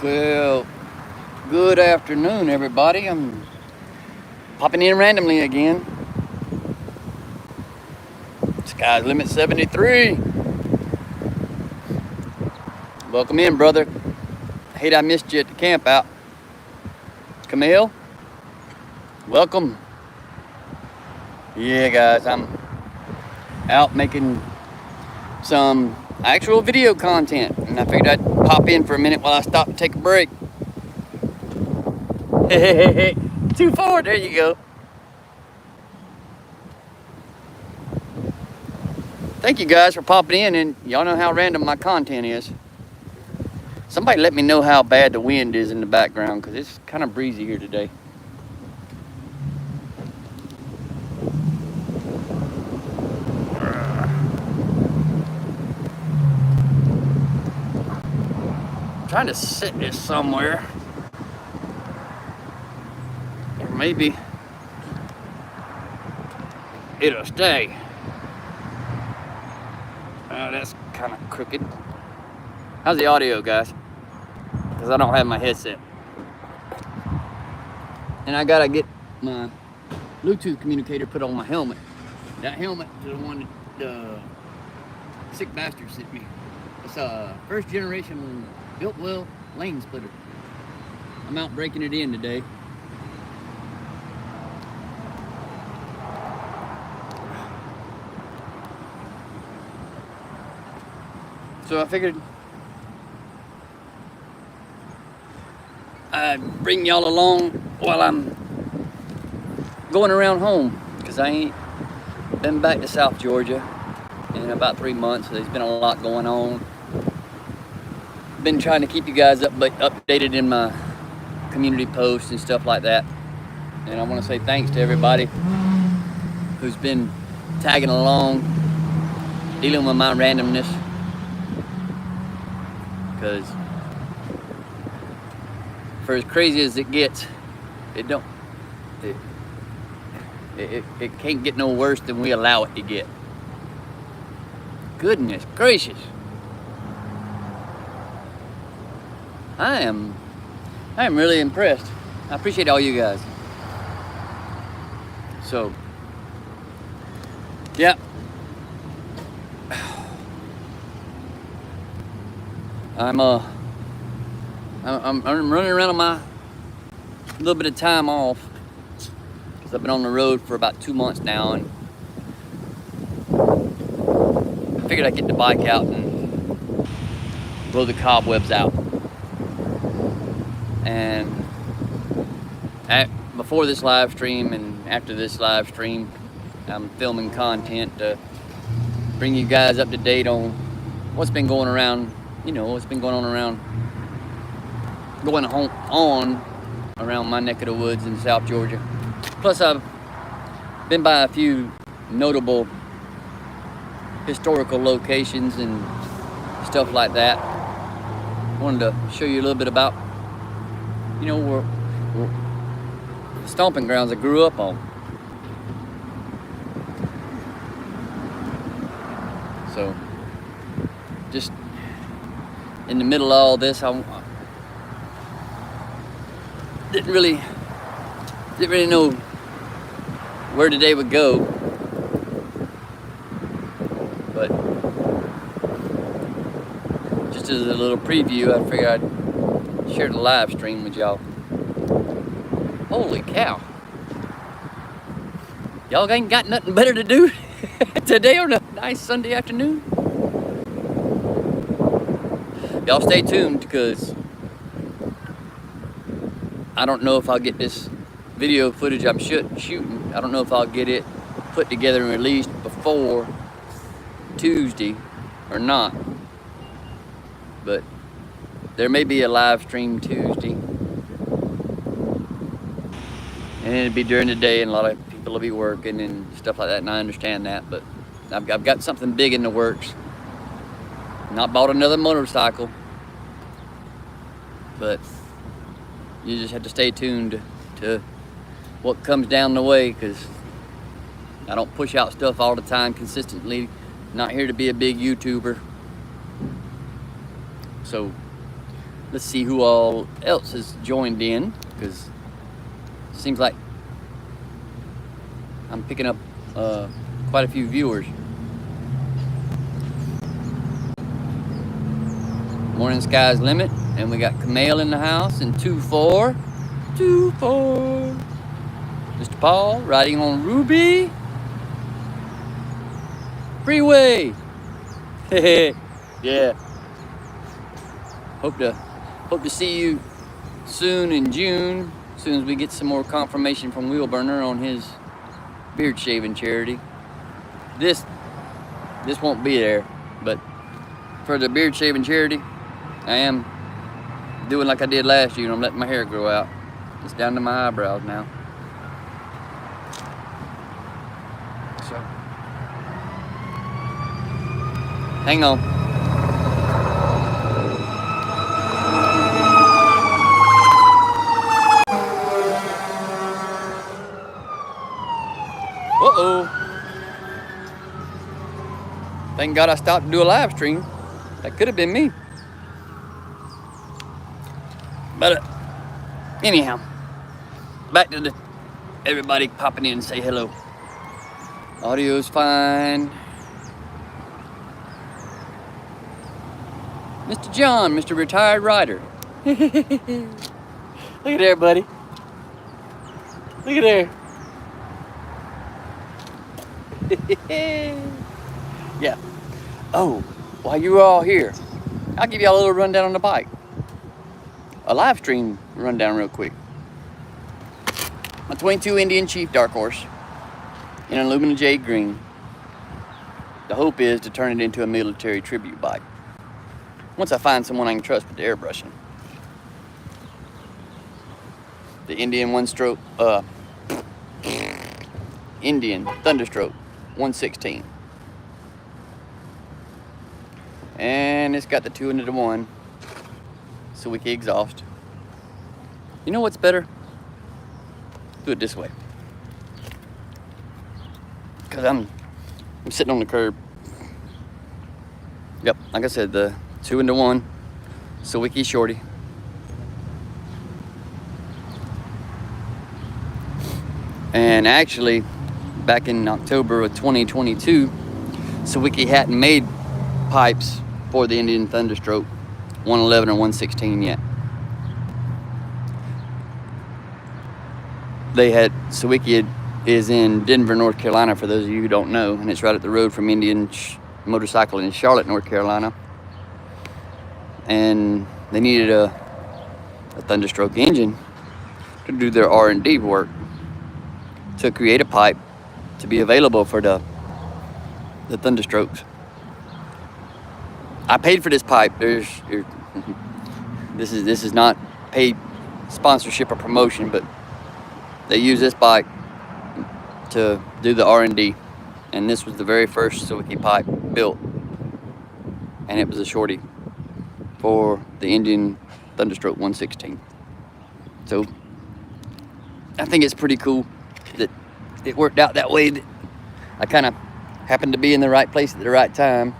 Well, good afternoon, everybody. I'm popping in randomly again. Sky's limit 73. Welcome in, brother. Hate I missed you at the camp out. Camille, welcome. Yeah, guys, I'm out making some actual video content, and I figured I'd pop in for a minute while I stop to take a break. Hey, 2-4, there you go. Thank you guys for popping in, and y'all know how random my content is. Somebody let me know how bad the wind is in the background, because it's kind of breezy here today. I'm trying to sit this somewhere. Or maybe it'll stay. That's kind of crooked. How's the audio, guys? Because I don't have my headset. And I gotta get my Bluetooth communicator put on my helmet. That helmet is the one that the sick bastard sent me. It's a first generation built well lane splitter. I'm out breaking it in today. So I figured I'd bring y'all along while I'm going around home, because I ain't been back to South Georgia in about 3 months. There's been a lot going on. Been trying to keep you guys updated in my community posts and stuff like that. And I want to say thanks to everybody who's been tagging along, dealing with my randomness. Because for as crazy as it gets, it can't get no worse than we allow it to get. Goodness gracious. I am really impressed. I appreciate all you guys. So, yeah. I'm running around on my little bit of time off, because I've been on the road for about 2 months now, and I figured I'd get the bike out and blow the cobwebs out. And before this live stream and after this live stream, I'm filming content to bring you guys up to date on what's been going around. You know, what's been going on around my neck of the woods in South Georgia. Plus, I've been by a few notable historical locations and stuff like that. Wanted to show you a little bit about, you know, where the stomping grounds I grew up on. So, just in the middle of all this, I didn't really know where today would go, but just as a little preview, I figured I'd share the live stream with y'all. Holy cow! Y'all ain't got nothing better to do today on a nice Sunday afternoon? Y'all stay tuned, because I don't know if I'll get this video footage I'm shooting. I don't know if I'll get it put together and released before Tuesday or not. But there may be a live stream Tuesday. And it'll be during the day, and a lot of people will be working and stuff like that, and I understand that. But I've got something big in the works. Not bought another motorcycle, but you just have to stay tuned to what comes down the way, because I don't push out stuff all the time consistently. Not here to be a big YouTuber. So Let's see who all else has joined in, because it seems like I'm picking up quite a few viewers. Morning Sky's Limit, and we got Kamel in the house, and 2-4. Mr. Paul riding on Ruby Freeway. Yeah. Hope to see you soon in June, as soon as we get some more confirmation from Wheelburner on his beard shaving charity. This won't be there, but for the beard shaving charity, I am doing like I did last year. I'm letting my hair grow out. It's down to my eyebrows now. So, hang on. Uh-oh. Thank God I stopped to do a live stream. That could have been me. But anyhow, back to everybody popping in and say hello. Audio's fine. Mr. John, Mr. Retired Rider. Look at there, buddy. Look at there. Yeah. Oh, while you're all here, I'll give y'all a little rundown on the bike. A live stream rundown real quick. My 22 Indian Chief Dark Horse in an aluminum jade green. The hope is to turn it into a military tribute bike once I find someone I can trust with the airbrushing. The Indian Indian Thunderstroke 116. And it's got the 2-1 Sawicki exhaust. You know what's better? Do it this way. Cause I'm sitting on the curb. Yep, like I said, the 2-1 Sawicki Shorty. And actually, back in October of 2022, Sawicki hadn't made pipes for the Indian Thunderstroke 111 or 116 yet. Sawicki is in Denver, North Carolina, for those of you who don't know, and it's right up the road from Indian Motorcycle in Charlotte, North Carolina. And they needed a Thunderstroke engine to do their R&D work, to create a pipe to be available for the Thunderstrokes. I paid for this pipe. This is not paid sponsorship or promotion, but they use this bike to do the R&D, and this was the very first Sawicki pipe built, and it was a shorty for the Indian Thunderstroke 116. So I think it's pretty cool that it worked out that way, that I kind of happened to be in the right place at the right time.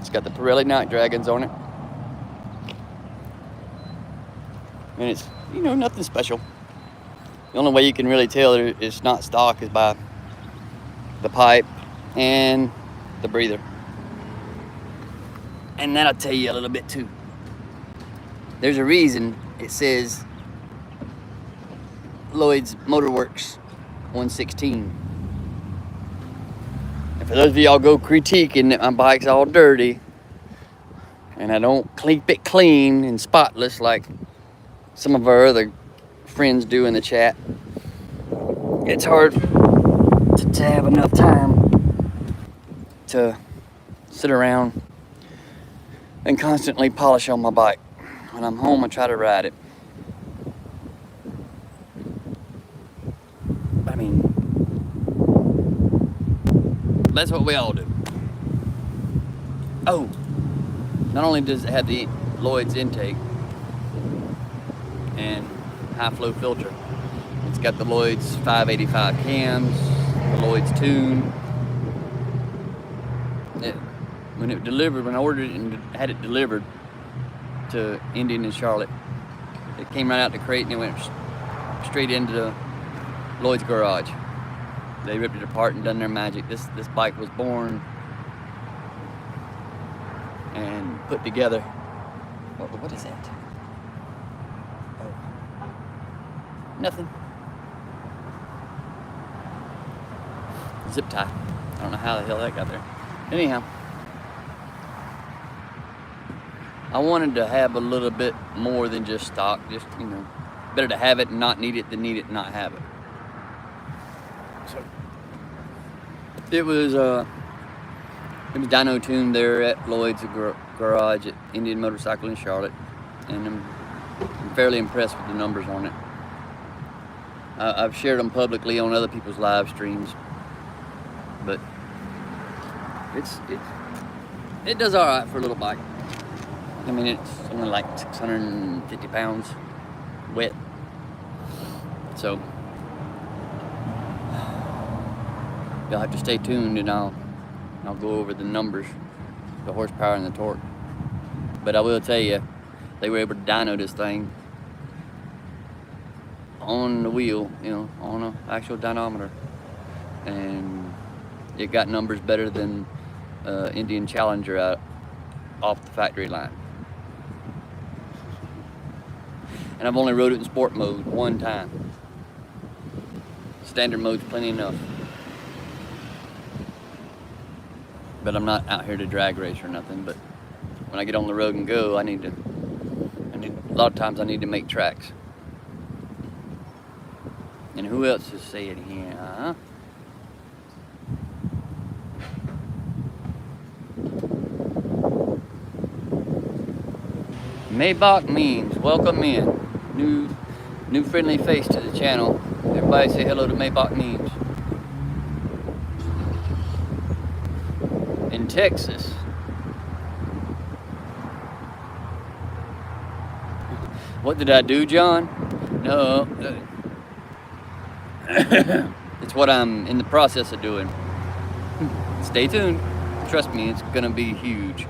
It's got the Pirelli Night Dragons on it, and it's, you know, nothing special. The only way you can really tell it's not stock is by the pipe and the breather. And that'll tell you a little bit too. There's a reason it says Lloyd's Motorworks 116. And for those of y'all go critiquing that my bike's all dirty and I don't keep it clean and spotless like some of our other friends do in the chat, it's hard to have enough time to sit around and constantly polish on my bike. When I'm home, I try to ride it. I mean, that's what we all do. Oh, not only does it have the Lloyd's intake and high flow filter, it's got the Lloyd's 585 cams, the Lloyd's tune, when it delivered, when I ordered it and had it delivered to Indian and Charlotte, it came right out the crate and it went straight into Lloyd's garage. They ripped it apart and done their magic. This bike was born and put together. What is that? Oh, nothing. Zip tie. I don't know how the hell that got there. Anyhow, I wanted to have a little bit more than just stock. Just, you know, better to have it and not need it than need it and not have it. So it was dyno tuned there at Lloyd's garage at Indian Motorcycle in Charlotte, and I'm fairly impressed with the numbers on it. I've shared them publicly on other people's live streams, but it does all right for a little bike. I mean, it's only like 650 pounds wet, so you'll have to stay tuned, and I'll go over the numbers, the horsepower and the torque. But I will tell you, they were able to dyno this thing on the wheel, you know, on an actual dynometer, and it got numbers better than Indian Challenger out off the factory line. And I've only rode it in sport mode one time. Standard mode's plenty enough. But I'm not out here to drag race or nothing. But when I get on the road and go, a lot of times I need to make tracks. And who else is saying here, huh? Maybach Memes, welcome in. New friendly face to the channel. Everybody say hello to Maybach Memes. In Texas. What did I do, John? No. It's what I'm in the process of doing. Stay tuned. Trust me, it's gonna be huge.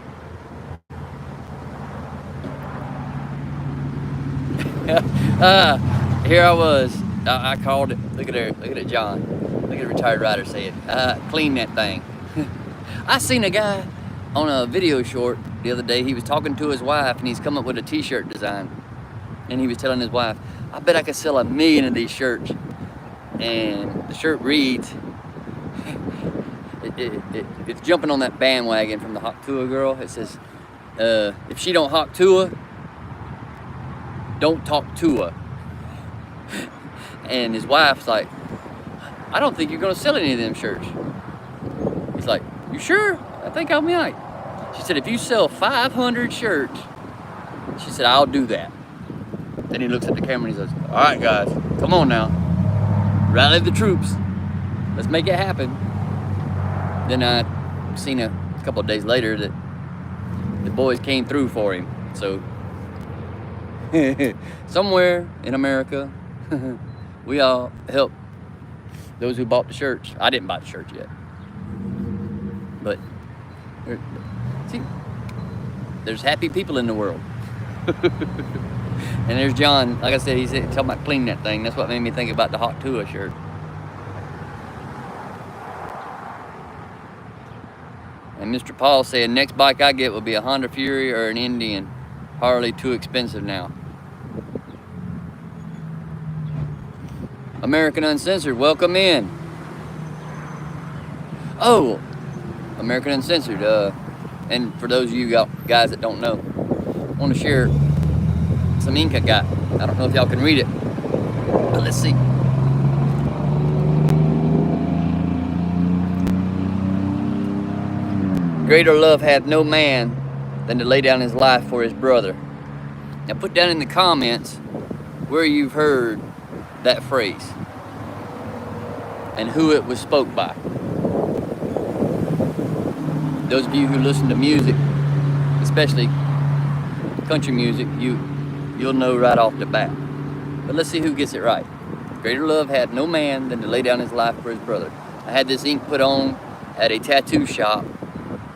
Here I was. I called it. Look at her. Look at it, John. Look at the retired rider say it. Clean that thing. I seen a guy on a video short the other day. He was talking to his wife, and he's come up with a t-shirt design. And he was telling his wife, I bet I could sell 1 million of these shirts. And the shirt reads, it's jumping on that bandwagon from the Hawk Tua girl. It says, if she don't Hawk Tua, don't talk to her. And his wife's like, I don't think you're gonna sell any of them shirts. He's like, you sure? I think I might. She said, if you sell 500 shirts, she said, I'll do that. Then he looks at the camera and he says, all right, guys, come on now. Rally the troops. Let's make it happen. Then I seen a couple of days later that the boys came through for him. So somewhere in America, we all help those who bought the shirts. I didn't buy the shirts yet. But, see, there's happy people in the world. And there's John, like I said, he's talking about cleaning that thing. That's what made me think about the Hawk Tua shirt. And Mr. Paul said, next bike I get will be a Honda Fury or an Indian. Harley too expensive now. American Uncensored, welcome in. Oh, American Uncensored. And for those of you guys that don't know, I want to share some ink I got. I don't know if y'all can read it, but let's see. Greater love hath no man than to lay down his life for his brother. Now put down in the comments where you've heard that phrase and who it was spoke by. Those of you who listen to music, especially country music, you'll know right off the bat. But let's see who gets it right. Greater love hath no man than to lay down his life for his brother. I had this ink put on at a tattoo shop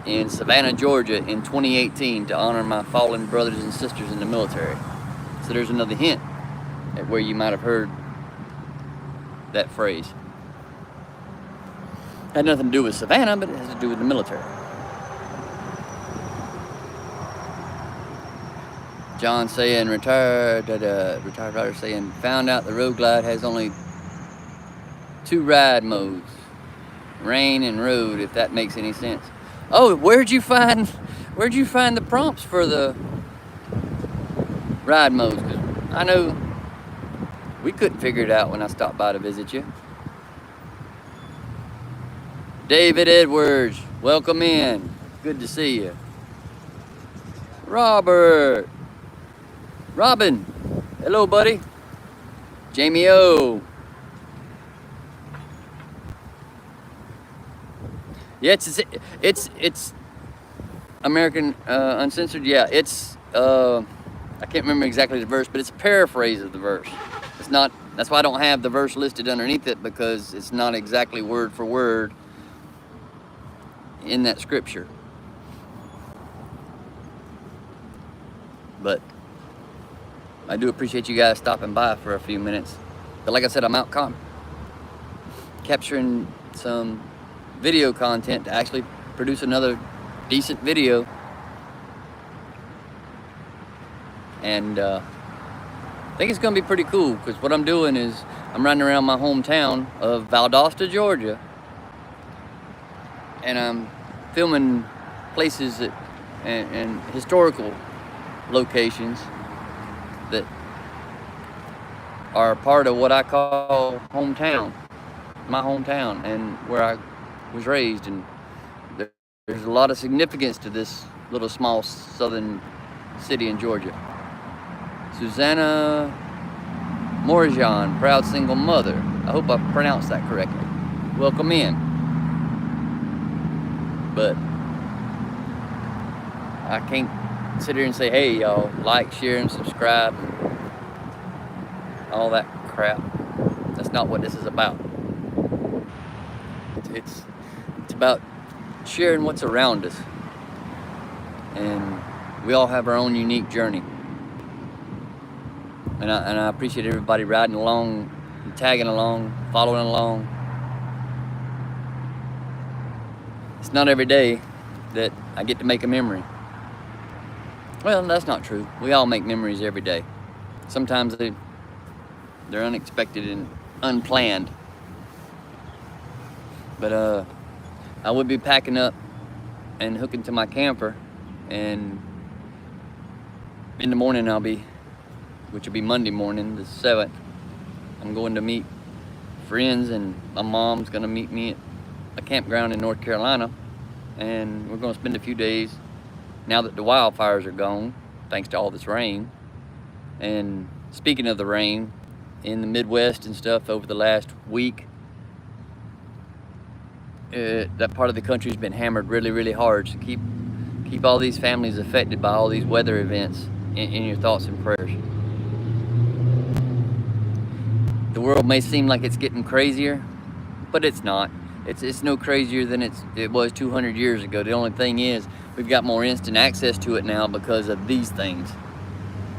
in Savannah, Georgia in 2018 to honor my fallen brothers and sisters in the military. So there's another hint at where you might have heard that phrase. Had nothing to do with Savannah, but it has to do with the military. John saying, retired rider saying, found out the Road Glide has only 2 ride modes, rain and road, if that makes any sense. Oh, where'd you find the prompts for the ride modes? 'Cause I know we couldn't figure it out when I stopped by to visit you. David Edwards, welcome in. Good to see you. Robin, hello, buddy. Jamie O. Yeah, it's American Uncensored. Yeah, it's I can't remember exactly the verse, but it's a paraphrase of the verse. It's not. That's why I don't have the verse listed underneath it, because it's not exactly word for word in that scripture. But I do appreciate you guys stopping by for a few minutes. But like I said, I'm out capturing some video content to actually produce another decent video. And I think it's gonna be pretty cool, because what I'm doing is I'm riding around my hometown of Valdosta, Georgia, and I'm filming places and historical locations that are part of what I call hometown, my hometown, and where I was raised. And there's a lot of significance to this little small southern city in Georgia. Susanna Morjan, proud single mother. I hope I pronounced that correctly. Welcome in. But I can't sit here and say, hey, y'all, like, share, and subscribe, and all that crap. That's not what this is about. It's about sharing what's around us. And we all have our own unique journey. And I appreciate everybody riding along, tagging along, following along. It's not every day that I get to make a memory. Well, that's not true. We all make memories every day. Sometimes they're unexpected and unplanned. But I would be packing up and hooking to my camper, and in the morning which will be Monday morning, the 7th, I'm going to meet friends, and my mom's gonna meet me at a campground in North Carolina, and we're gonna spend a few days now that the wildfires are gone, thanks to all this rain. And speaking of the rain, in the Midwest and stuff over the last week, that part of the country's been hammered really, really hard. So keep all these families affected by all these weather events in your thoughts and prayers. The world may seem like it's getting crazier, but it's not. It's no crazier than it was 200 years ago. The only thing is, we've got more instant access to it now because of these things.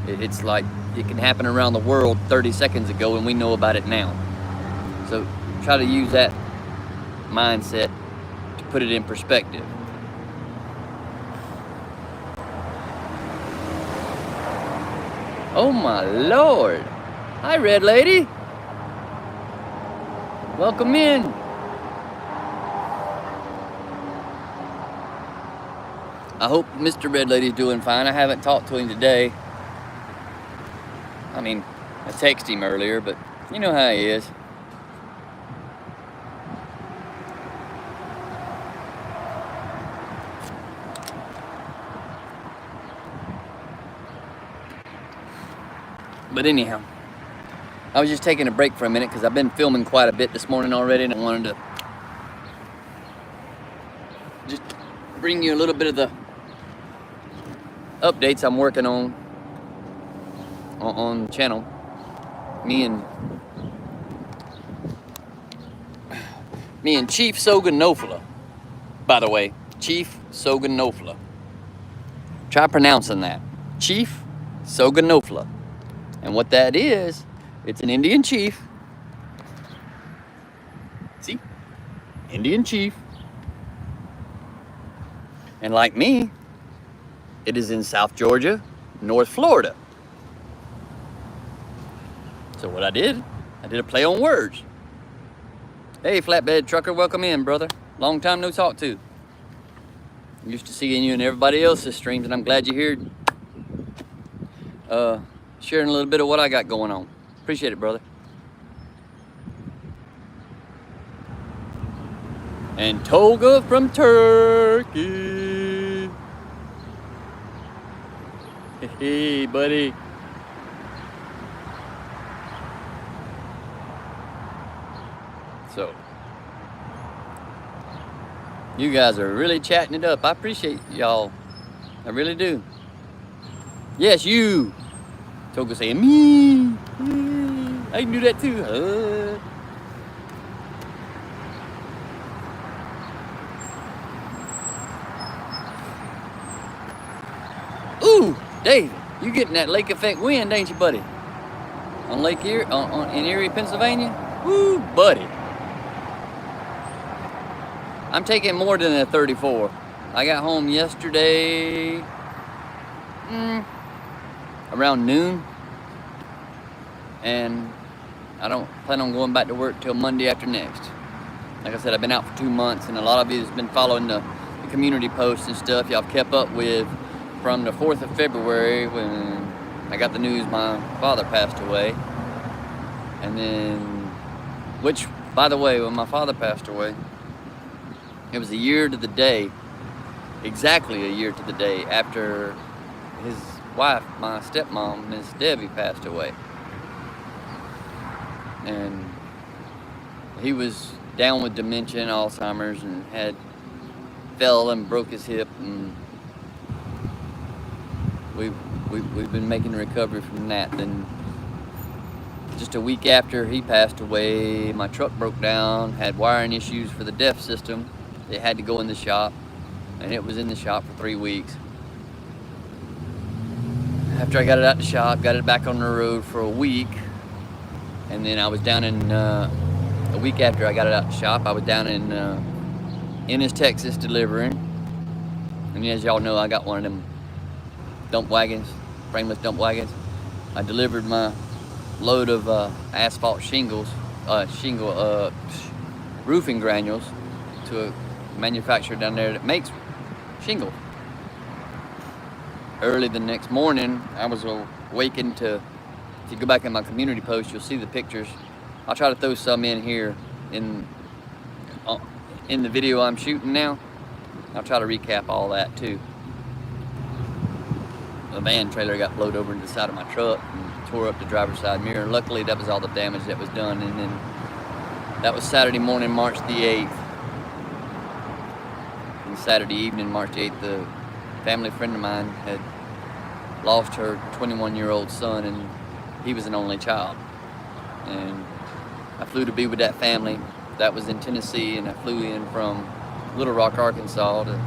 It's like it can happen around the world 30 seconds ago, and we know about it now. So try to use that mindset to put it in perspective. Oh my Lord. Hi, Red Lady. Welcome in. I hope Mr. Red Lady's doing fine. I haven't talked to him today. I mean, I texted him earlier, but you know how he is. But anyhow, I was just taking a break for a minute because I've been filming quite a bit this morning already, and I wanted to just bring you a little bit of the updates I'm working on the channel. Me and Chief Soganofala, by the way. Chief Soganofla. Try pronouncing that. Chief Soganofla. And what that is, it's an Indian chief. See? Indian chief. And like me, it is in South Georgia, North Florida. So what I did a play on words. Hey, flatbed trucker, welcome in, brother. Long time no talk to. I'm used to seeing you in everybody else's streams, and I'm glad you're here sharing a little bit of what I got going on. Appreciate it, brother. And Toga from Turkey. Hey, buddy. So, you guys are really chatting it up. I appreciate y'all. I really do. Yes, you. Toga saying me. I can do that too. Ooh, Dave, you getting that lake effect wind, ain't you, buddy? On Lake Erie, in Erie, Pennsylvania? Woo, buddy. I'm taking more than a 34. I got home yesterday around noon, and I don't plan on going back to work till Monday after next. Like I said, I've been out for 2 months, and a lot of you has been following the community posts and stuff y'all kept up with from the 4th of February when I got the news my father passed away. And then, which, by the way, when my father passed away, it was a year to the day, exactly a year to the day after his wife, my stepmom, Miss Debbie, passed away. And he was down with dementia and Alzheimer's and fell and broke his hip, and we've been making a recovery from that. Then just a week after he passed away, my truck broke down, had wiring issues for the DEF system. It had to go in the shop, and it was in the shop for 3 weeks. After I got it out the shop, got it back on the road for a week, and then I was down in, a week after I got it out the shop, I was down in Ennis, Texas, delivering. And as y'all know, I got one of them dump wagons, frameless dump wagons. I delivered my load of asphalt roofing granules to a manufacturer down there that makes shingle. Early the next morning, I was awakened to, if you go back in my community post, you'll see the pictures. I'll try to throw some in here in the video I'm shooting now. I'll try to recap all that too. The van trailer got blowed over into the side of my truck and tore up the driver's side mirror. Luckily, that was all the damage that was done. And then that was Saturday morning, March the 8th. And Saturday evening, March 8th, a family friend of mine had lost her 21-year-old son, and he was an only child. And I flew to be with that family. That was in Tennessee, and I flew in from Little Rock, Arkansas to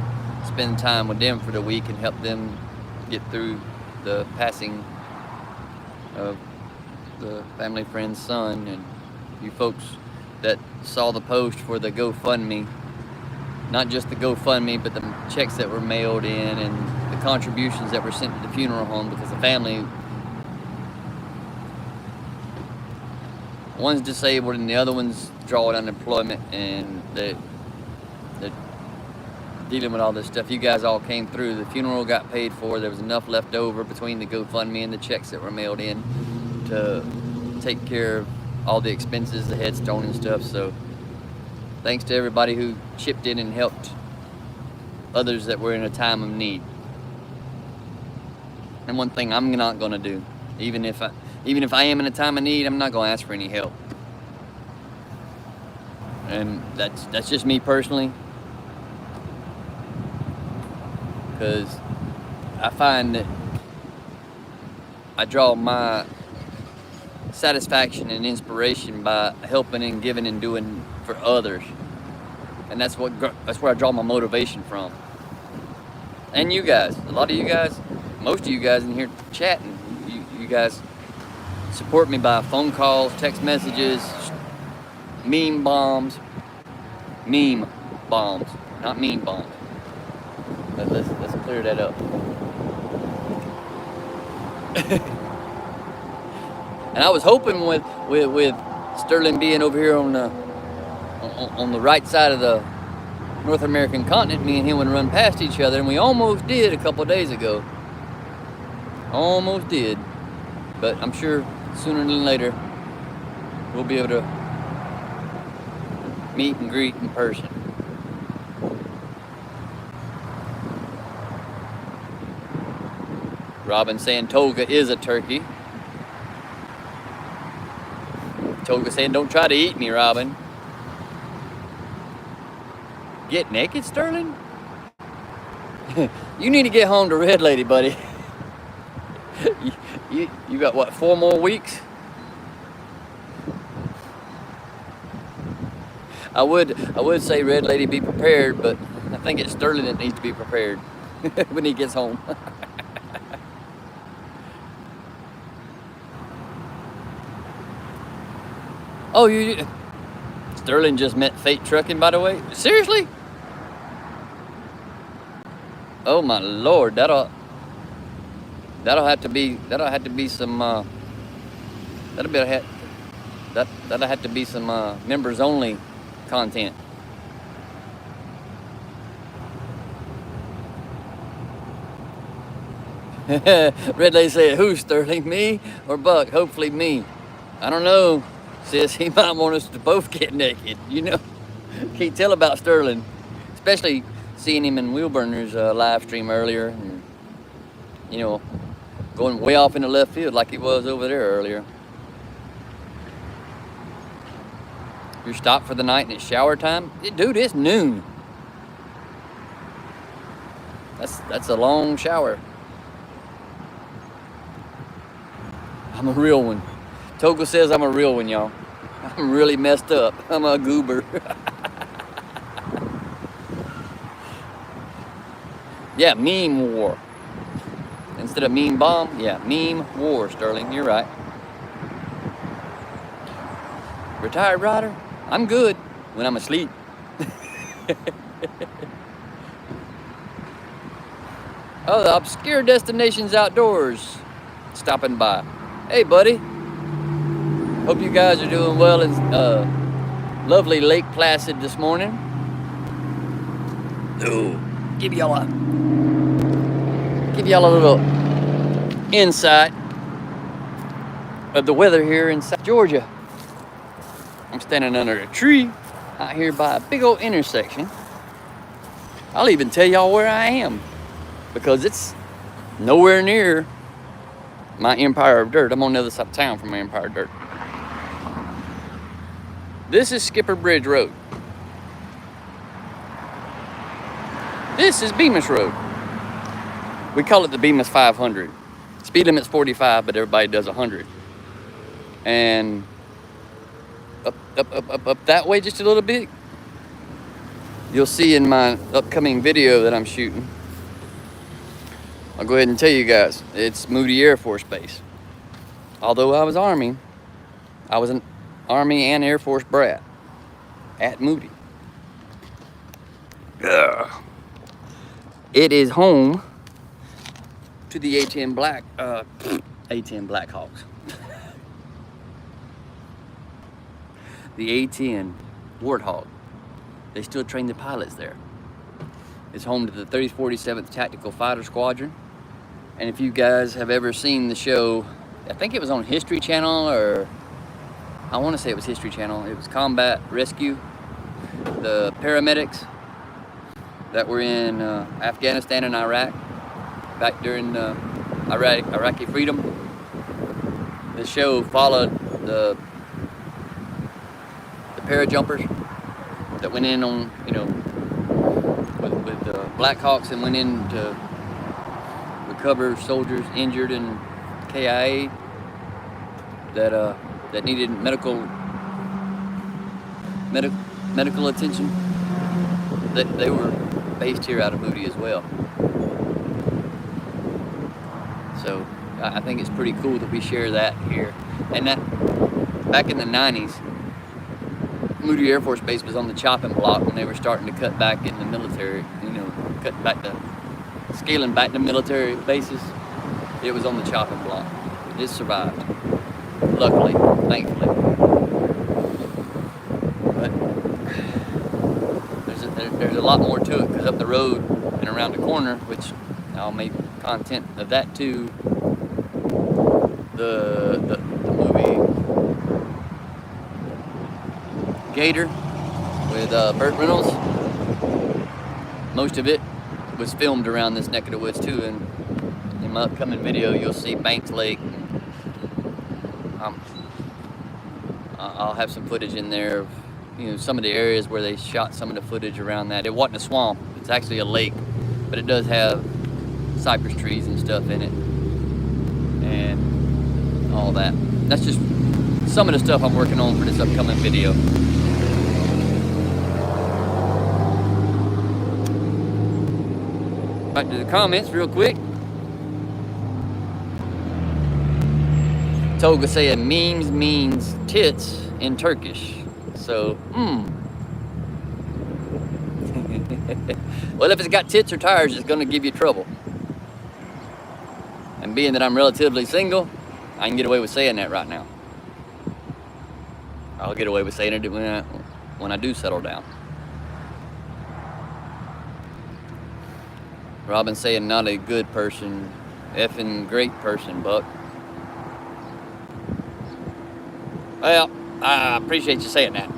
spend time with them for the week and help them get through the passing of the family friend's son. And you folks that saw the post for the GoFundMe, not just the GoFundMe, but the checks that were mailed in and the contributions that were sent to the funeral home, because the family, one's disabled and the other one's drawing unemployment, and they're dealing with all this stuff. You guys all came through. The funeral got paid for. There was enough left over between the GoFundMe and the checks that were mailed in to take care of all the expenses, the headstone and stuff. So thanks to everybody who chipped in and helped others that were in a time of need. And one thing I'm not going to do, even if I am in a time of need, I'm not going to ask for any help. And that's just me personally, because I find that I draw my satisfaction and inspiration by helping and giving and doing for others, and that's where I draw my motivation from. and you guys, a lot of you guys, most of you guys in here chatting, you guys support me by phone calls, text messages, meme bombs, not mean bombs. Let's clear that up. And I was hoping with Sterling being over here on the right side of the North American continent, me and him would run past each other, and we almost did a couple days ago. Almost did, but I'm sure sooner than later we'll be able to meet and greet in person. Robin saying Tolga is a turkey. Tolga saying, don't try to eat me, Robin. Get naked, Sterling? You need to get home to Red Lady, buddy. you got what, 4 more weeks? I would say Red Lady be prepared, but I think it's Sterling that needs to be prepared when he gets home. Oh, Sterling just met Fate Trucking, by the way. Seriously? Oh my Lord, that'll have to be some that'll have to be some members only content. Red Lady said, who, Sterling? Me or Buck? Hopefully me. I don't know. Sis, he might want us to both get naked, you know. Can't tell about Sterling, especially seeing him in Wheelburner's live stream earlier, and you know, going way off into left field like he was over there earlier. You're stopped for the night and it's shower time? Dude, it's noon. That's a long shower. I'm a real one. Togo says I'm a real one, y'all. I'm really messed up. I'm a goober. Yeah, meme war. Instead of meme bomb, yeah, meme war, Sterling. You're right. Retired rider? I'm good when I'm asleep. Oh, the obscure destinations outdoors. Stopping by. Hey, buddy. Hope you guys are doing well in lovely Lake Placid this morning. Ooh, give y'all a little insight of the weather here in South Georgia. I'm standing under a tree out here by a big old intersection. I'll even tell y'all where I am because it's nowhere near my Empire of Dirt. I'm on the other side of town from my Empire of Dirt. This is Skipper Bridge Road. This is Bemis Road. We call it the Bemis 500. Speed limit's 45, but everybody does 100. And up that way just a little bit, you'll see in my upcoming video that I'm shooting, I'll go ahead and tell you guys, it's Moody Air Force Base. Although I was Army, I was an Army and Air Force brat at Moody. It is home to the A-10 Blackhawks. The A-10 Warthog. They still train the pilots there. It's home to the 3047th Tactical Fighter Squadron. And if you guys have ever seen the show, I think it was on History Channel, or I want to say it was History Channel. It was Combat Rescue. The paramedics that were in Afghanistan and Iraq back during Iraqi freedom. The show followed the parajumpers that went in on, you know, with the Blackhawks and went in to recover soldiers injured in KIA that needed medical attention. They were based here out of Moody as well. So I think it's pretty cool that we share that here. And that back in the 90s, Moody Air Force Base was on the chopping block when they were starting to cut back in the military, you know, scaling back the military bases. It was on the chopping block. It survived, luckily, thankfully. But there's a lot more to it, because up the road and around the corner, which I'll make content of that too, the movie Gator with Burt Reynolds, most of it was filmed around this neck of the woods too, and in my upcoming video you'll see Banks Lake. I'll have some footage in there of, you know, some of the areas where they shot some of the footage around that. It wasn't a swamp, it's actually a lake, but it does have cypress trees and stuff in it and all that. That's just some of the stuff I'm working on for this upcoming video. Back to the comments real quick. Toga saying memes means tits in Turkish. So, well, if it's got tits or tires, it's gonna give you trouble. And being that I'm relatively single, I can get away with saying that right now. I'll get away with saying it when I do settle down. Robin saying not a good person, effing great person, Buck. Well, I appreciate you saying that.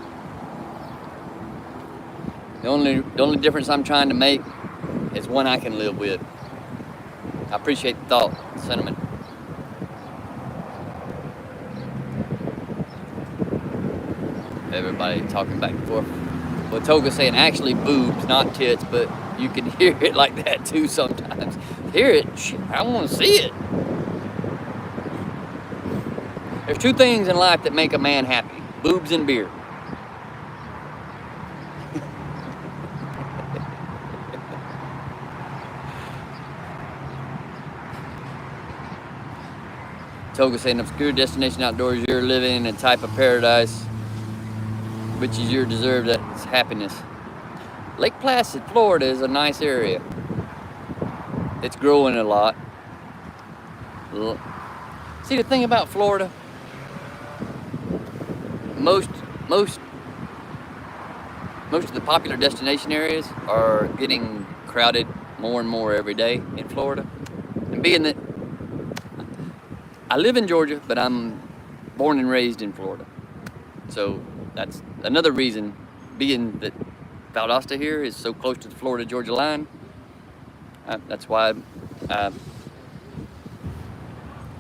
The only difference I'm trying to make is one I can live with. I appreciate the thought, the sentiment. Everybody talking back and forth. Well, Toga saying actually boobs, not tits, but you can hear it like that too sometimes. Hear it? I want to see it. There's two things in life that make a man happy: boobs and beer. Toga saying obscure destination outdoors, you're living in a type of paradise, which is your deserve, that's happiness. Lake Placid, Florida is a nice area. It's growing a lot. See, the thing about Florida, most of the popular destination areas are getting crowded more and more every day in Florida. And being that I live in Georgia, but I'm born and raised in Florida. So that's another reason, being that Valdosta here is so close to the Florida-Georgia line. That's why I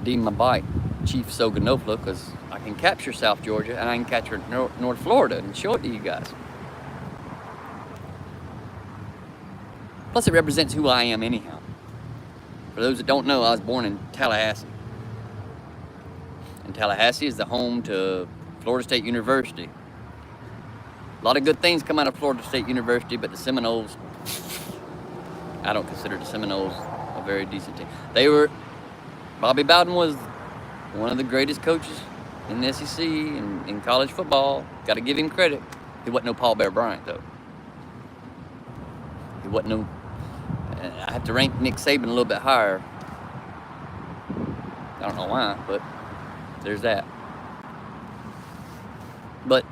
deem my bike Chief Soganofla, because I can capture South Georgia and I can capture North Florida and show it to you guys. Plus it represents who I am anyhow. For those that don't know, I was born in Tallahassee. And Tallahassee is the home to Florida State University. A lot of good things come out of Florida State University, but the Seminoles, I don't consider the Seminoles a very decent team. Bobby Bowden was one of the greatest coaches in the SEC and in college football. Got to give him credit. He wasn't no Paul Bear Bryant, though. He wasn't no, I have to rank Nick Saban a little bit higher. I don't know why, but there's that. But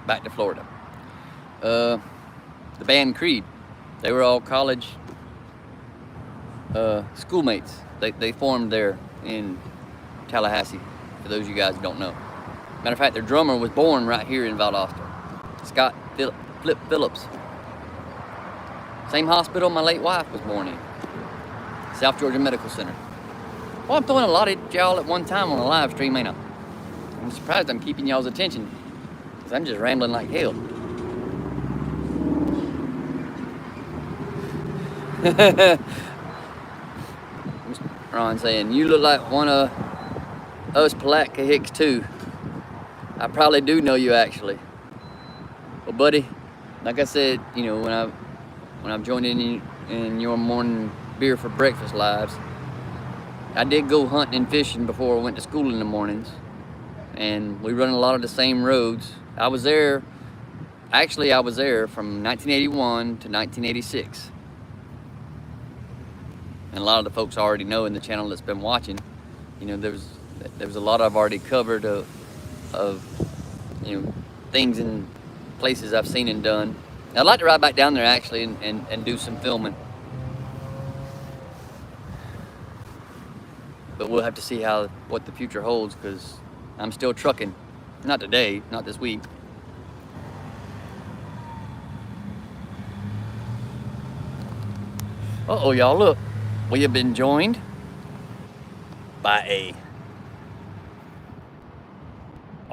back to Florida. The band Creed, they were all college schoolmates. They formed there in Tallahassee, for those of you guys who don't know. Matter of fact, their drummer was born right here in Valdosta. Scott Flip Phillips. Same hospital my late wife was born in. South Georgia Medical Center. Well, I'm throwing a lot at y'all at one time on a live stream, ain't I? I'm surprised I'm keeping y'all's attention, because I'm just rambling like hell. Ron saying, you look like one of us Palatka Hicks too. I probably do know you, actually. Well, buddy, like I said, you know, when I've joined in your morning beer for breakfast lives, I did go hunting and fishing before I went to school in the mornings, and we run a lot of the same roads. I was there from 1981 to 1986. And a lot of the folks already know in the channel that's been watching, you know, there was a lot I've already covered of you know, things and places I've seen and done. I'd like to ride back down there actually and do some filming. But we'll have to see what the future holds, because I'm still trucking. Not today, not this week. Uh-oh, y'all, look. We have been joined by a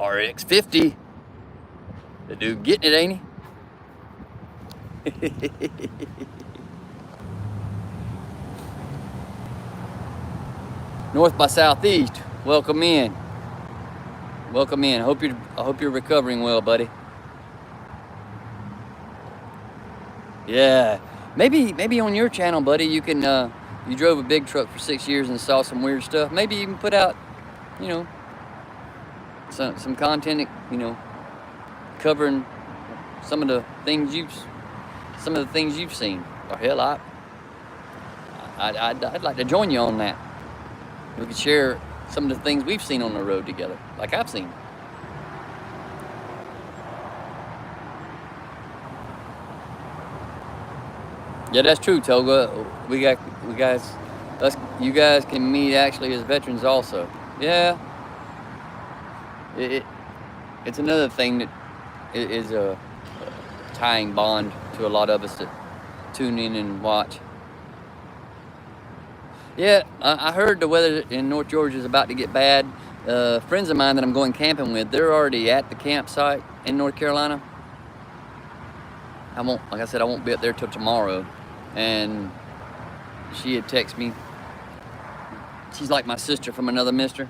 RX-50. The dude getting it, ain't he? North by Southeast. Welcome in. Welcome in. I hope you're recovering well, buddy. Yeah. Maybe on your channel, buddy, you can you drove a big truck for 6 years and saw some weird stuff. Maybe you can put out, you know, some content, you know, covering some of the things you've seen. Or hell, I'd like to join you on that. We could share some of the things we've seen on the road together, like I've seen. Yeah, that's true, Toga. You guys can meet actually as veterans also. Yeah. It's another thing that is a tying bond to a lot of us that tune in and watch. Yeah, I heard the weather in North Georgia is about to get bad. Friends of mine that I'm going camping with, they're already at the campsite in North Carolina. Like I said, I won't be up there till tomorrow. And she had texted me. She's like my sister from another mister.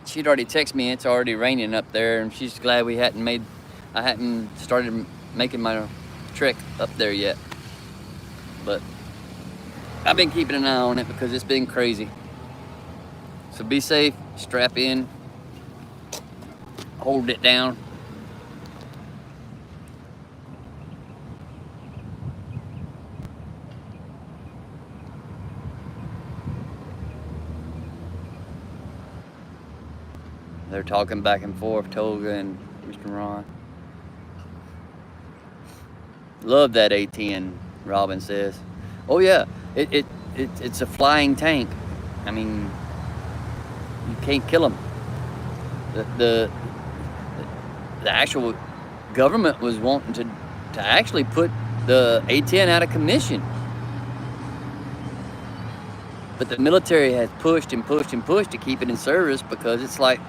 She'd already texted me, it's already raining up there, and she's glad I hadn't started making my trek up there yet. But I've been keeping an eye on it because it's been crazy. So be safe, strap in, hold it down. They're talking back and forth, Toga and Mr. Ron. Love that A10, Robin says. Oh yeah, it's a flying tank. I mean, you can't kill them. The actual government was wanting to actually put the A10 out of commission. But the military has pushed and pushed and pushed to keep it in service, because it's like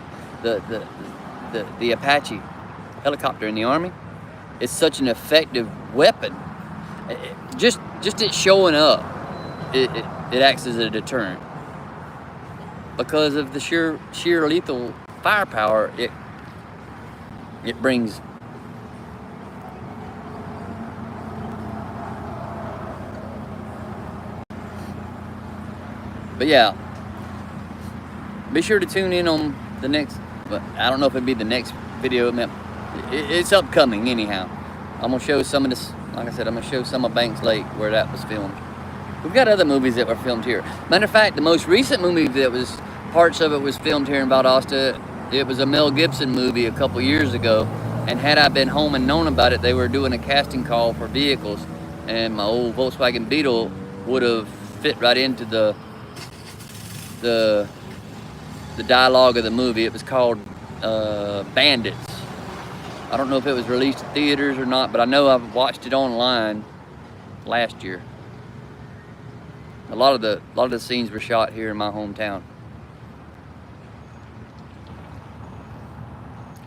the Apache helicopter in the Army. It's such an effective weapon. Just it showing up, it acts as a deterrent because of the sheer lethal firepower it brings. But yeah, be sure to tune in on the next, but I don't know if it'd be the next video. It's upcoming anyhow. I'm gonna show some of this, like I said, I'm gonna show some of Banks Lake where that was filmed. We've got other movies that were filmed here. Matter of fact, the most recent movie that was, parts of it was filmed here in Valdosta. It was a Mel Gibson movie a couple years ago, and had I been home and known about it, they were doing a casting call for vehicles, and my old Volkswagen Beetle would have fit right into the dialogue of the movie. It was called Bandits. I don't know if it was released in theaters or not, but I know I've watched it online last year. A lot of the scenes were shot here in my hometown.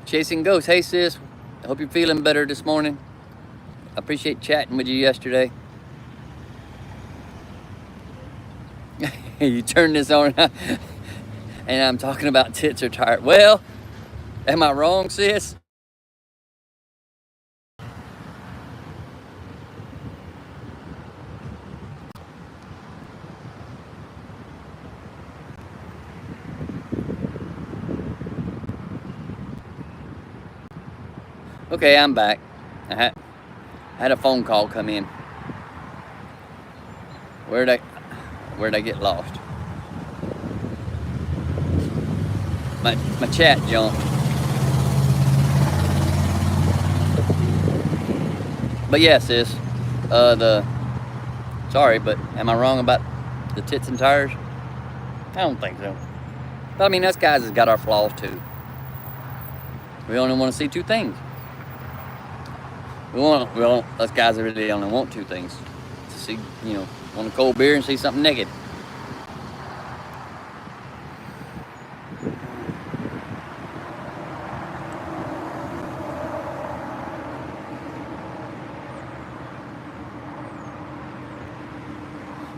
Chasing Ghosts. Hey sis, I hope you're feeling better this morning. I appreciate chatting with you yesterday. You turn this on and I'm talking about tits are tired. Well, am I wrong, sis? Okay, I'm back. I had a phone call come in. Where'd I get lost? My chat jumped. But yeah, sis. Sorry, but am I wrong about the tits and tires? I don't think so. But I mean, us guys has got our flaws too. We only want to see two things. Us guys really only want two things. To see, want a cold beer and see something naked.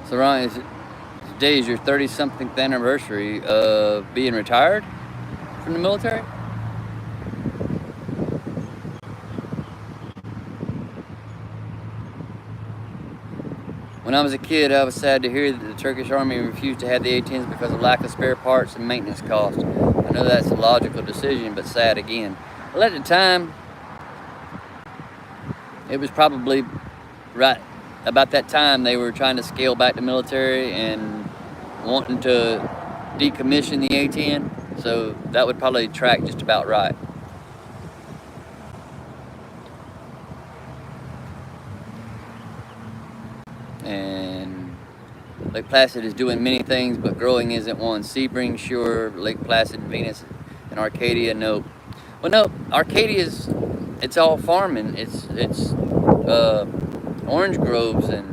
So Ryan, today is your 30-something anniversary of being retired from the military? When I was a kid, I was sad to hear that the Turkish army refused to have the A-10s because of lack of spare parts and maintenance costs. I know that's a logical decision, but sad again. Well, at the time, it was probably right about that time they were trying to scale back the military and wanting to decommission the A-10, so that would probably track just about right. And Lake Placid is doing many things, but growing isn't one. Sebring, sure. Lake Placid, Venus, and Arcadia, no. Well, no, Arcadia's, it's all farming. It's orange groves and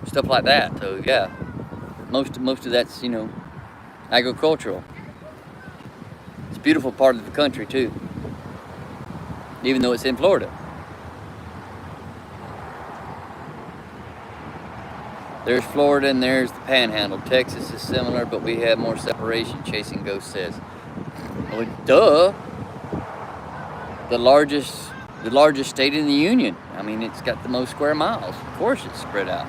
stuff like that. So yeah, most of that's agricultural. It's a beautiful part of the country too, even though it's in Florida. There's Florida and there's the Panhandle. Texas is similar, but we have more separation. Chasing Ghost says. Well, duh. The largest state in the union. I mean, it's got the most square miles. Of course, it's spread out.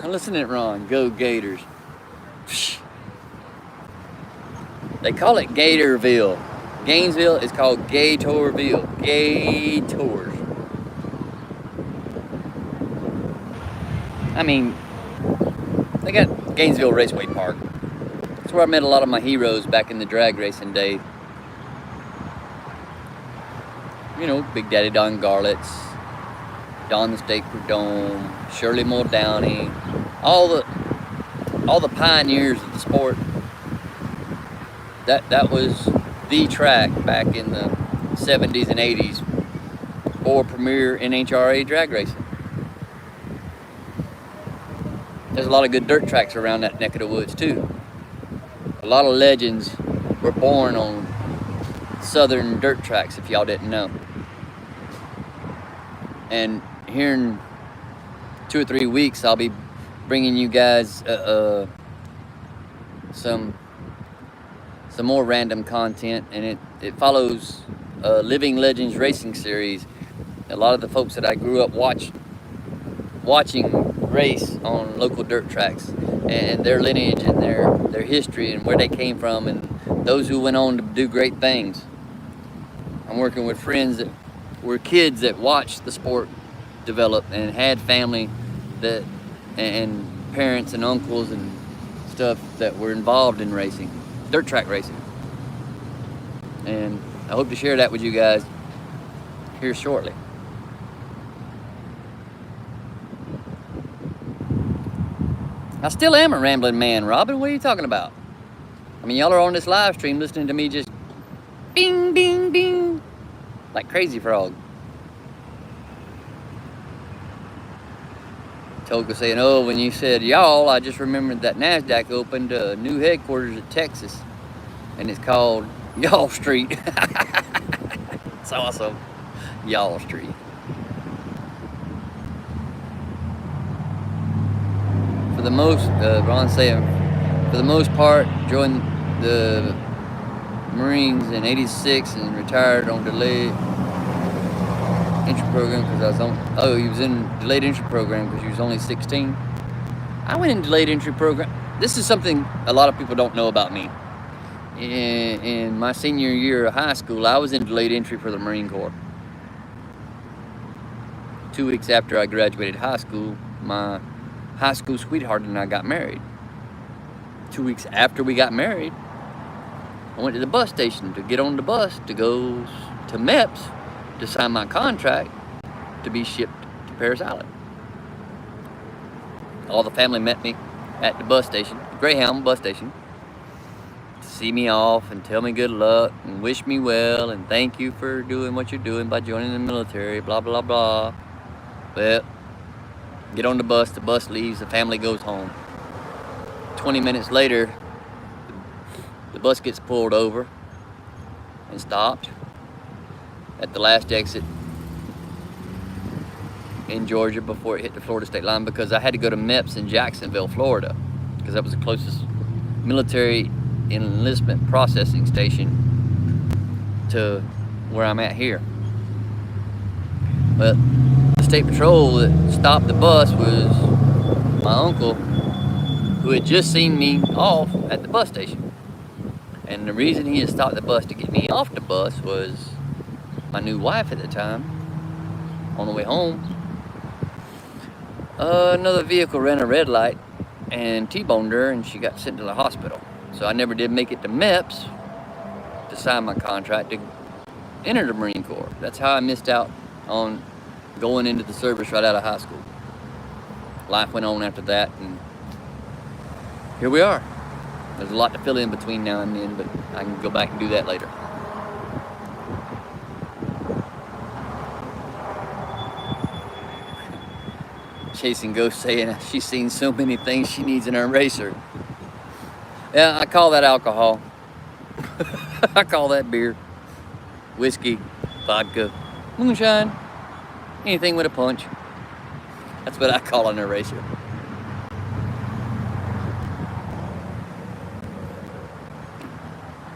Listen to it, Ron. Go Gators. They call it Gatorville. Gainesville is called Gatorville. Gators. I mean, they got Gainesville Raceway Park. That's where I met a lot of my heroes back in the drag racing day. Big Daddy Don Garlitz, Don the State Dome, Shirley Muldowney, all the pioneers of the sport. That was the track back in the 70s and 80s for premier NHRA drag racing. There's a lot of good dirt tracks around that neck of the woods too. A lot of legends were born on southern dirt tracks, if y'all didn't know. And here in 2 or 3 weeks, I'll be bringing you guys some more random content, and it follows Living Legends Racing Series. A lot of the folks that I grew up watching race on local dirt tracks, and their lineage and their history and where they came from, and those who went on to do great things. I'm working with friends that were kids that watched the sport develop and had family and parents and uncles and stuff that were involved in racing, dirt track racing. And I hope to share that with you guys here shortly. I still am a rambling man, Robin. What are you talking about? I mean, y'all are on this live stream listening to me just bing, bing, bing, like Crazy Frog. Toga saying, oh, when you said y'all, I just remembered that NASDAQ opened a new headquarters at Texas, and it's called Y'all Street. It's awesome. Y'all Street. For the most, Ron's saying, for the most part, joined the Marines in '86 and retired on delayed entry program because I was on. Oh, he was in delayed entry program because he was only 16. I went in delayed entry program. this is something a lot of people don't know about me. In my senior year of high school, I was in delayed entry for the Marine Corps. 2 weeks after I graduated high school, my high school sweetheart and I got married. 2 weeks after we got married, I went to the bus station to get on the bus to go to MEPS to sign my contract to be shipped to Parris Island. All the family met me at the bus station, Greyhound bus station, to see me off and tell me good luck and wish me well and thank you for doing what you're doing by joining the military, blah, blah, blah. Well, get on the bus leaves, the family goes home. 20 minutes later, the bus gets pulled over and stopped at the last exit in Georgia before it hit the Florida state line, because I had to go to MEPS in Jacksonville, Florida, because that was the closest military enlistment processing station to where I'm at here. But the state patrol that stopped the bus was my uncle, who had just seen me off at the bus station. And the reason he had stopped the bus to get me off the bus was my new wife at the time, on the way home, another vehicle ran a red light and T-boned her, and she got sent to the hospital. So I never did make it to MEPS to sign my contract to enter the Marine Corps. That's how I missed out on going into the service right out of high school. Life went on after that, and here we are. There's a lot to fill in between now and then, but I can go back and do that later. Chasing Ghost saying she's seen so many things she needs an eraser. Yeah, I call that alcohol. I call that beer, whiskey, vodka, moonshine, anything with a punch. That's what I call an eraser.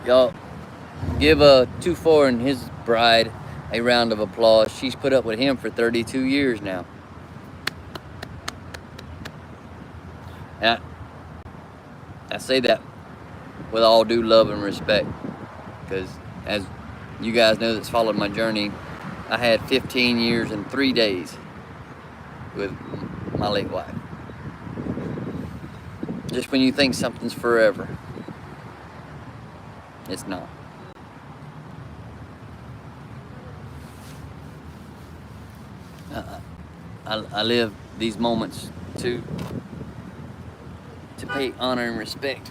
Y'all, give 2-4 and his bride a round of applause. She's put up with him for 32 years now. And I say that with all due love and respect, because as you guys know that's followed my journey, I had 15 years and 3 days with my late wife. Just when you think something's forever, it's not. I live these moments to pay honor and respect.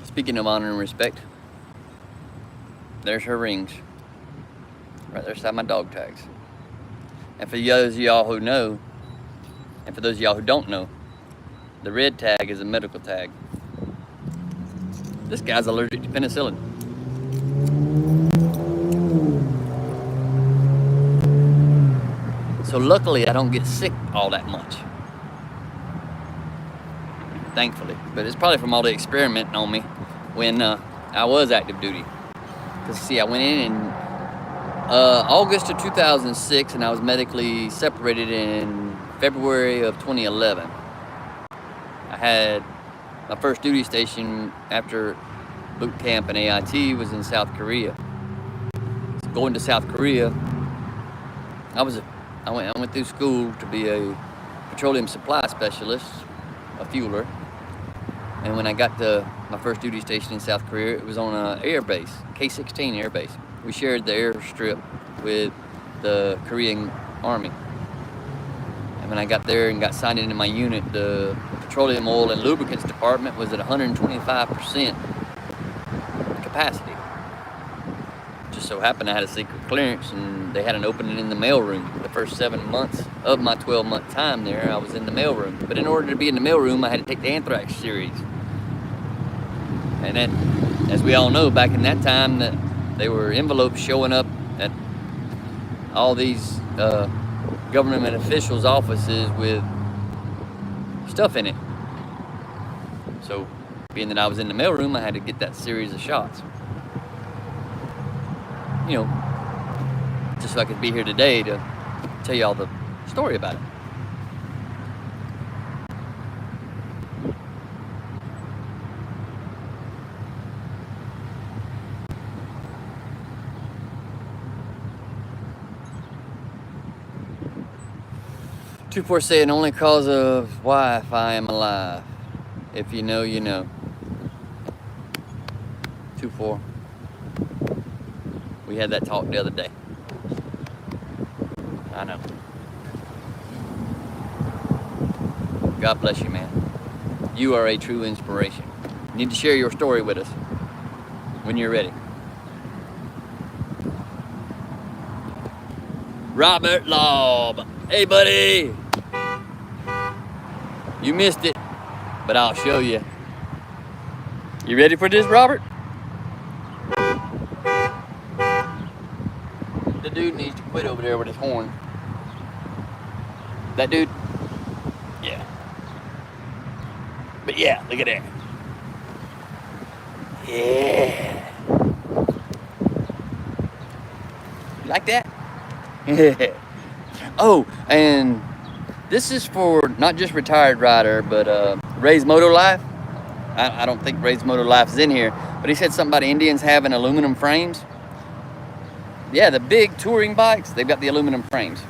Speaking of honor and respect, there's her rings right there beside my dog tags. And for those of y'all who know, and for those of y'all who don't know, the red tag is a medical tag. This guy's allergic to penicillin. So luckily I don't get sick all that much. Thankfully. But it's probably from all the experimenting on me when I was active duty. Because see, I went in August of 2006 and I was medically separated in February of 2011. I had my first duty station after boot camp and AIT was in South Korea. So going to South Korea, I went through school to be a petroleum supply specialist, a fueler. And when I got to my first duty station in South Korea, it was on an air base, K-16 air base. We shared the airstrip with the Korean Army. And when I got there and got signed into my unit, the petroleum oil and lubricants department was at 125% capacity. Just so happened I had a secret clearance and they had an opening in the mailroom. The first 7 months of my 12-month time there, I was in the mailroom. But in order to be in the mailroom, I had to take the anthrax series. And then, as we all know, back in that time, that they were envelopes showing up at all these government officials' offices with stuff in it. So, being that I was in the mailroom, I had to get that series of shots. You know, just so I could be here today to tell you all the story about it. 2-4 saying only cause of wife I am alive. If you know, you know. 2-4. We had that talk the other day. I know. God bless you, man. You are a true inspiration. You need to share your story with us when you're ready. Robert Laub. Hey, buddy. You missed it, but I'll show you. You ready for this, Robert? The dude needs to quit over there with his horn. That dude? Yeah. But yeah, look at that. Yeah. You like that? Oh, and this is for not just retired rider, but Ray's Moto Life. I don't think Ray's Moto Life is in here, but he said something about Indians having aluminum frames. Yeah, the big touring bikes, they've got the aluminum frames.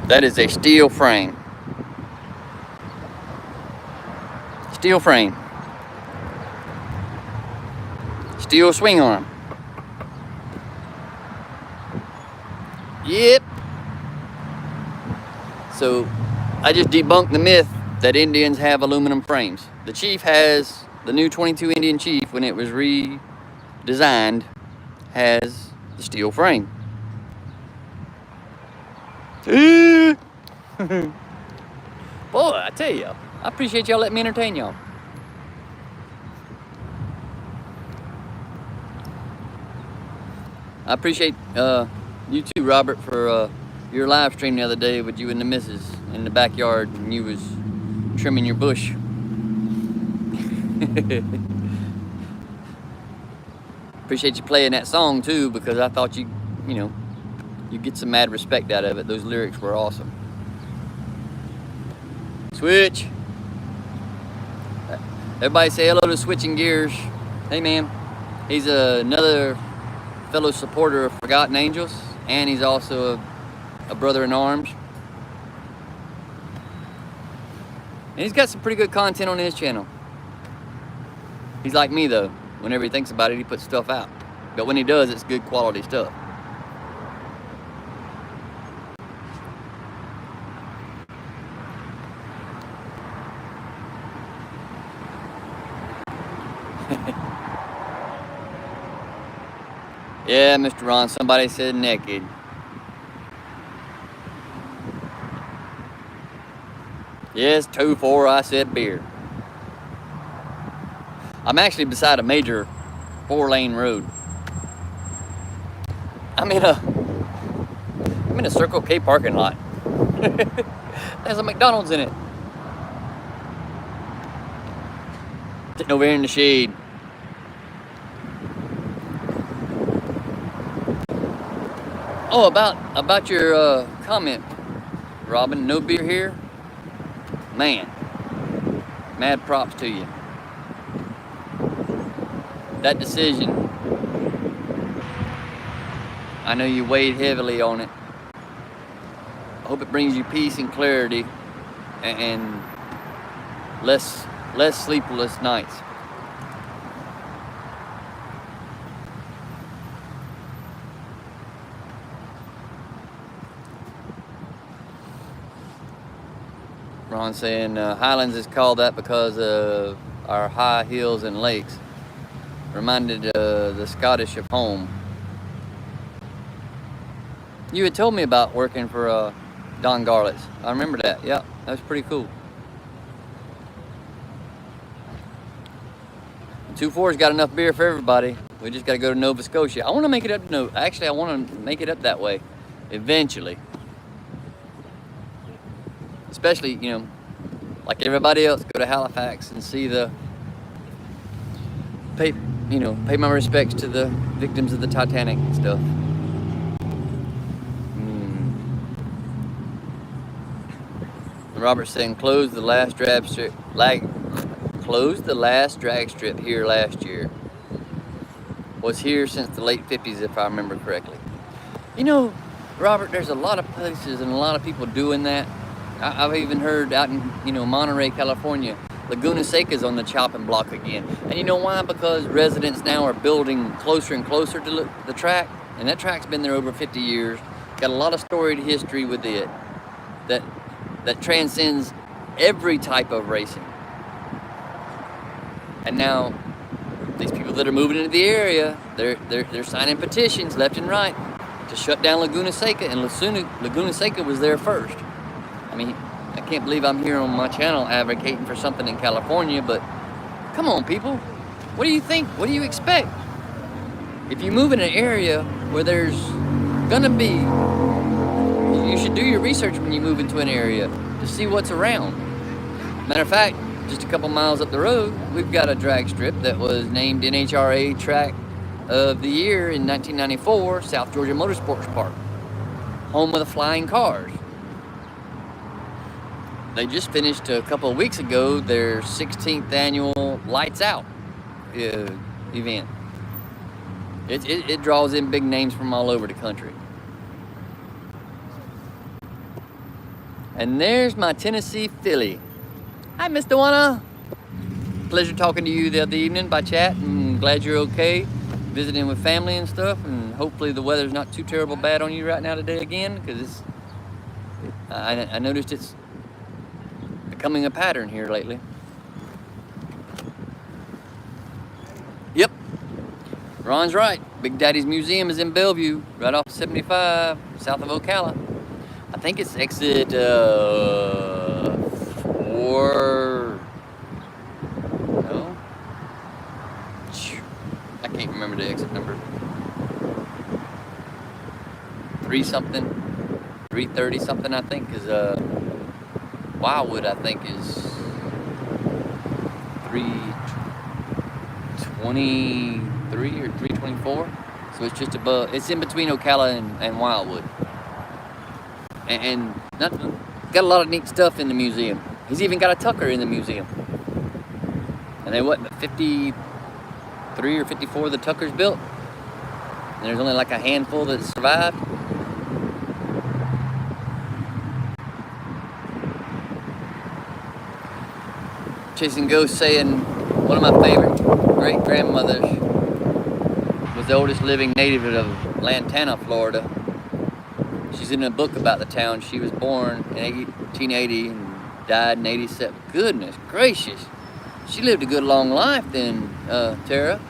That is a steel frame. Steel frame. Steel swing arm. Yep. So I just debunked the myth that Indians have aluminum frames. The Chief has, the new 22 Indian Chief, when it was redesigned, has the steel frame. Boy, I tell you, I appreciate y'all letting me entertain y'all. I appreciate you too, Robert, for your live stream the other day with you and the missus in the backyard and you was trimming your bush. Appreciate you playing that song too, because I thought you get some mad respect out of it. Those lyrics were awesome. Switch. Everybody say hello to Switching Gears. Hey man, he's another fellow supporter of Forgotten Angels, and he's also a brother in arms. And he's got some pretty good content on his channel. He's like me though. Whenever he thinks about it, he puts stuff out. But when he does, it's good quality stuff. Yeah, Mr. Ron, somebody said naked. Yes, 2-4, I said beer. I'm actually beside a major 4-lane road. I'm in a Circle K parking lot. There's a McDonald's in it. Sitting over here in the shade. Oh, about your comment, Robin. No beer here. Man, mad props to you. That decision, I know you weighed heavily on it. I hope it brings you peace and clarity and less sleepless nights. Ron saying Highlands is called that because of our high hills and lakes. Reminded the Scottish of home. You had told me about working for Don Garlett's. I remember that. Yeah, that was pretty cool. 2-4's got enough beer for everybody. We just got to go to Nova Scotia. I want to make it up to actually, I want to make it up that way eventually. Especially, like everybody else, go to Halifax and see pay my respects to the victims of the Titanic and stuff. Robert saying closed the last drag strip here last year. was here since the late 50s, if I remember correctly. You know, Robert, there's a lot of places and a lot of people doing that. I've even heard out in, Monterey, California, Laguna Seca's on the chopping block again. And you know why? Because residents now are building closer and closer to the track, and that track's been there over 50 years. Got a lot of storied history with it that transcends every type of racing. And now, these people that are moving into the area, they're signing petitions left and right to shut down Laguna Seca, and Laguna Seca was there first. I mean, I can't believe I'm here on my channel advocating for something in California, but come on, people. What do you think? What do you expect? If you move in an area where there's gonna be, you should do your research when you move into an area to see what's around. Matter of fact, just a couple miles up the road, we've got a drag strip that was named NHRA Track of the Year in 1994, South Georgia Motorsports Park, home of the flying cars. They just finished a couple of weeks ago their 16th annual Lights Out event. It draws in big names from all over the country. And there's my Tennessee filly. Hi, Mr. Wanna. Pleasure talking to you the other evening by chat, and glad you're okay, visiting with family and stuff, and hopefully the weather's not too terrible bad on you right now today again, because I noticed it's becoming a pattern here lately. Yep, Ron's right. Big Daddy's Museum is in Bellevue, right off 75, south of Ocala. I think it's exit 4. No, I can't remember the exit number. 3 something, 330 something, I think, is Wildwood, I think, is 323 or 324. So it's just above, it's in between Ocala and Wildwood. And got a lot of neat stuff in the museum. He's even got a Tucker in the museum. And they, 53 or 54 of the Tuckers built? And there's only like a handful that survived. Chasing Ghost saying one of my favorite great-grandmothers was the oldest living native of Lantana, Florida. She's in a book about the town. She was born in 1880 and died in 87. Goodness gracious. She lived a good long life then, Tara.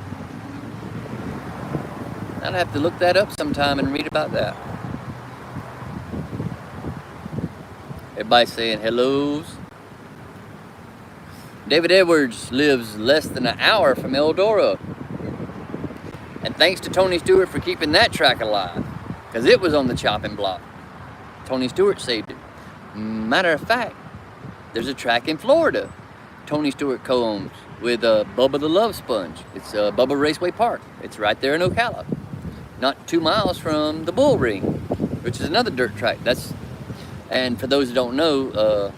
I'd have to look that up sometime and read about that. Everybody's saying hellos. David Edwards lives less than an hour from Eldora. And thanks to Tony Stewart for keeping that track alive, because it was on the chopping block. Tony Stewart saved it. Matter of fact, there's a track in Florida Tony Stewart co-owns with Bubba the Love Sponge. It's Bubba Raceway Park. It's right there in Ocala, not 2 miles from the Bull Ring, which is another dirt track. And for those who don't know,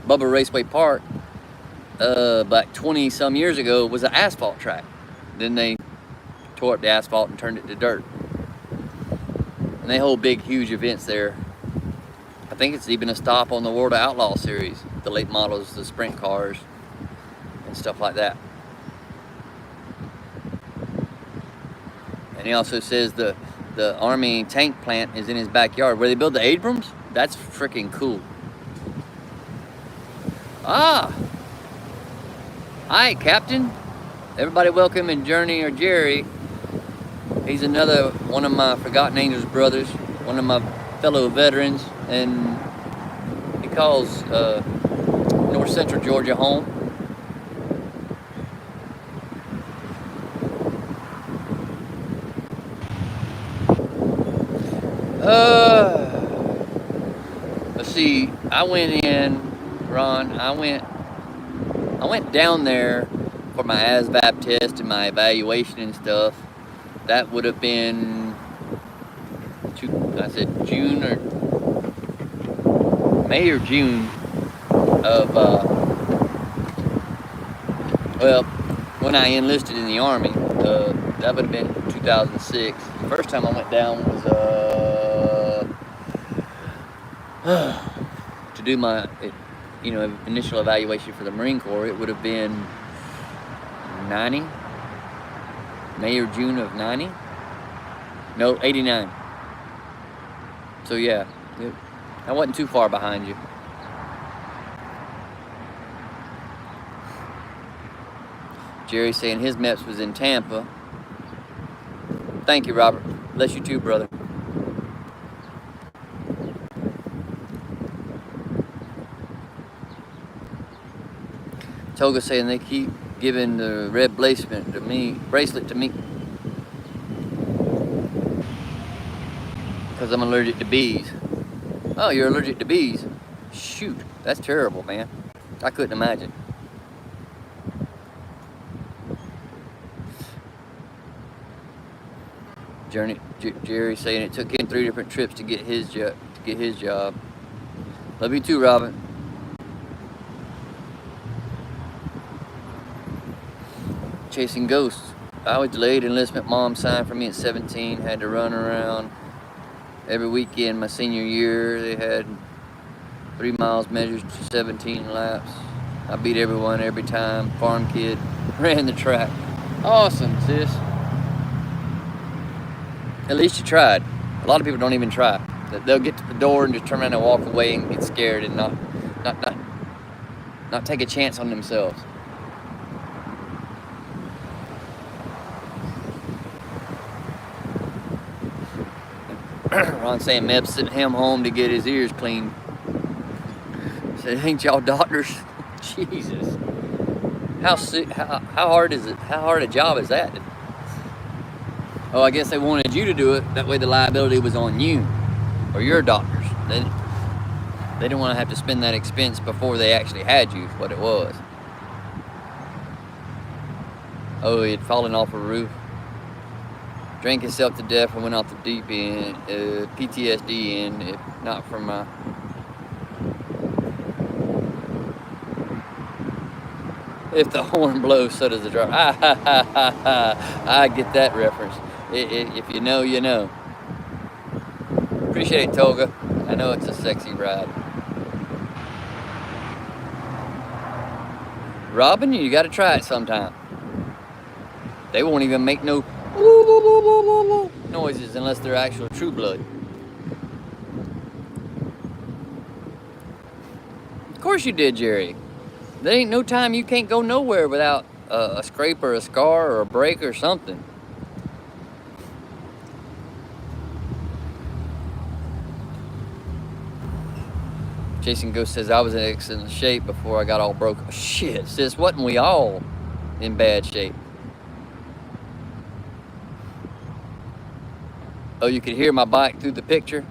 Bubba Raceway Park, about 20 some years ago, was an asphalt track. Then they tore up the asphalt and turned it to dirt. And they hold big, huge events there. I think it's even a stop on the World of Outlaw series, the late models, the sprint cars, and stuff like that. And he also says the Army tank plant is in his backyard, where they build the Abrams. That's freaking cool. Ah! Hi, Captain. Everybody welcome in Journey or Jerry. He's another one of my Forgotten Angels brothers, one of my fellow veterans, and he calls North Central Georgia home. Let's see, I went in, Ron, I went down there for my ASVAB test and my evaluation and stuff. That would have been, I said June or May or June of, well, when I enlisted in the Army. that would have been 2006. The first time I went down was to do my, initial evaluation for the Marine Corps. It would have been 90, May or June of 90. No, 89. So yeah, I wasn't too far behind you. Jerry saying his MEPS was in Tampa. Thank you, Robert. Bless you too, brother. Toga saying they keep giving the red bracelet to me because I'm allergic to bees. Oh, you're allergic to bees? Shoot, that's terrible, man. I couldn't imagine. Jerry saying it took him 3 different trips to get his job. Love you too, Robin. Chasing ghosts. I was delayed enlistment. Mom signed for me at 17. Had to run around every weekend my senior year. They had 3 miles measured to 17 laps. I beat everyone every time. Farm kid. Ran the track. Awesome, sis. At least you tried. A lot of people don't even try. They'll get to the door and just turn around and walk away and get scared and not take a chance on themselves. Ron saying Meb sent him home to get his ears cleaned. Said, ain't y'all doctors? Jesus. How hard is it? How hard a job is that? Oh, I guess they wanted you to do it. That way the liability was on you or your doctors. They didn't want to have to spend that expense before they actually had you, is what it was. Oh, he had fallen off a roof. Drank himself to death and went off the deep end. PTSD end, if not from my... If the horn blows, so does the driver. I get that reference. If you know, you know. Appreciate it, Toga. I know it's a sexy ride. Robin, you got to try it sometime. They won't even make no noises unless they're actual true blood. Of course you did, Jerry. There ain't no time you can't go nowhere without a scrape or a scar or a break or something. Jason Ghost says, I was in excellent shape before I got all broke. Oh, shit, sis, wasn't we all in bad shape? Oh, you could hear my bike through the picture?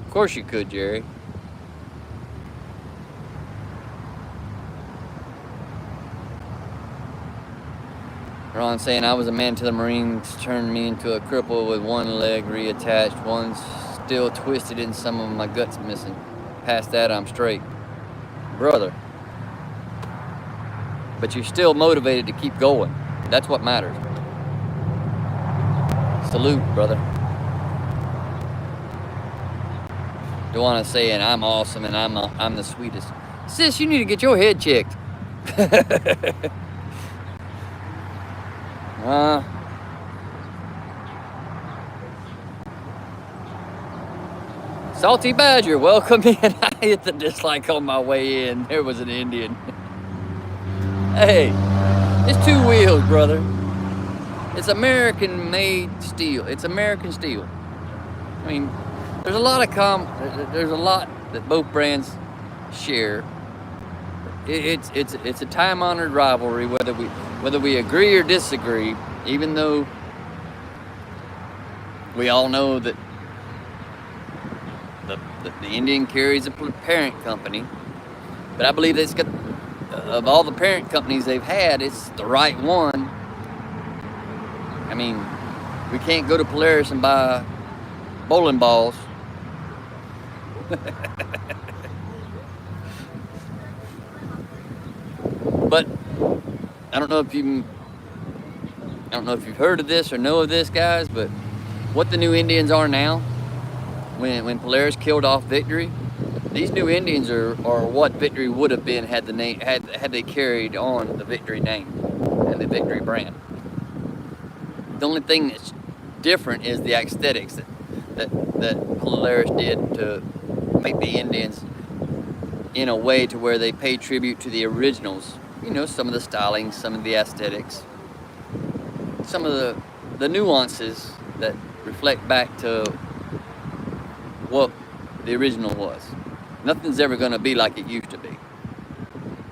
Of course you could, Jerry. Ron saying, I was a man till the Marines turned me into a cripple with one leg reattached, one still twisted and some of my guts missing. Past that, I'm straight. Brother. But you're still motivated to keep going. That's what matters. Salute, brother. Duana saying, I'm awesome and I'm the sweetest. Sis, you need to get your head checked. Salty Badger, welcome in. I hit the dislike on my way in. There was an Indian. Hey, it's 2 wheels, brother. It's American-made steel. It's American steel. I mean, there's a lot that both brands share. It's a time-honored rivalry, whether we agree or disagree. Even though we all know that the Indian carries a parent company, but I believe it's got, of all the parent companies they've had, it's the right one. I mean, we can't go to Polaris and buy bowling balls. But I don't know if you I don't know if you've heard of this or know of this, guys, but what the new Indians are now, when Polaris killed off Victory, these new Indians are what Victory would have been had the name had they carried on the Victory name and the Victory brand. The only thing that's different is the aesthetics that Polaris did to make the Indians in a way to where they pay tribute to the originals. You know, some of the styling, some of the aesthetics, some of the nuances that reflect back to what the original was. Nothing's ever going to be like it used to be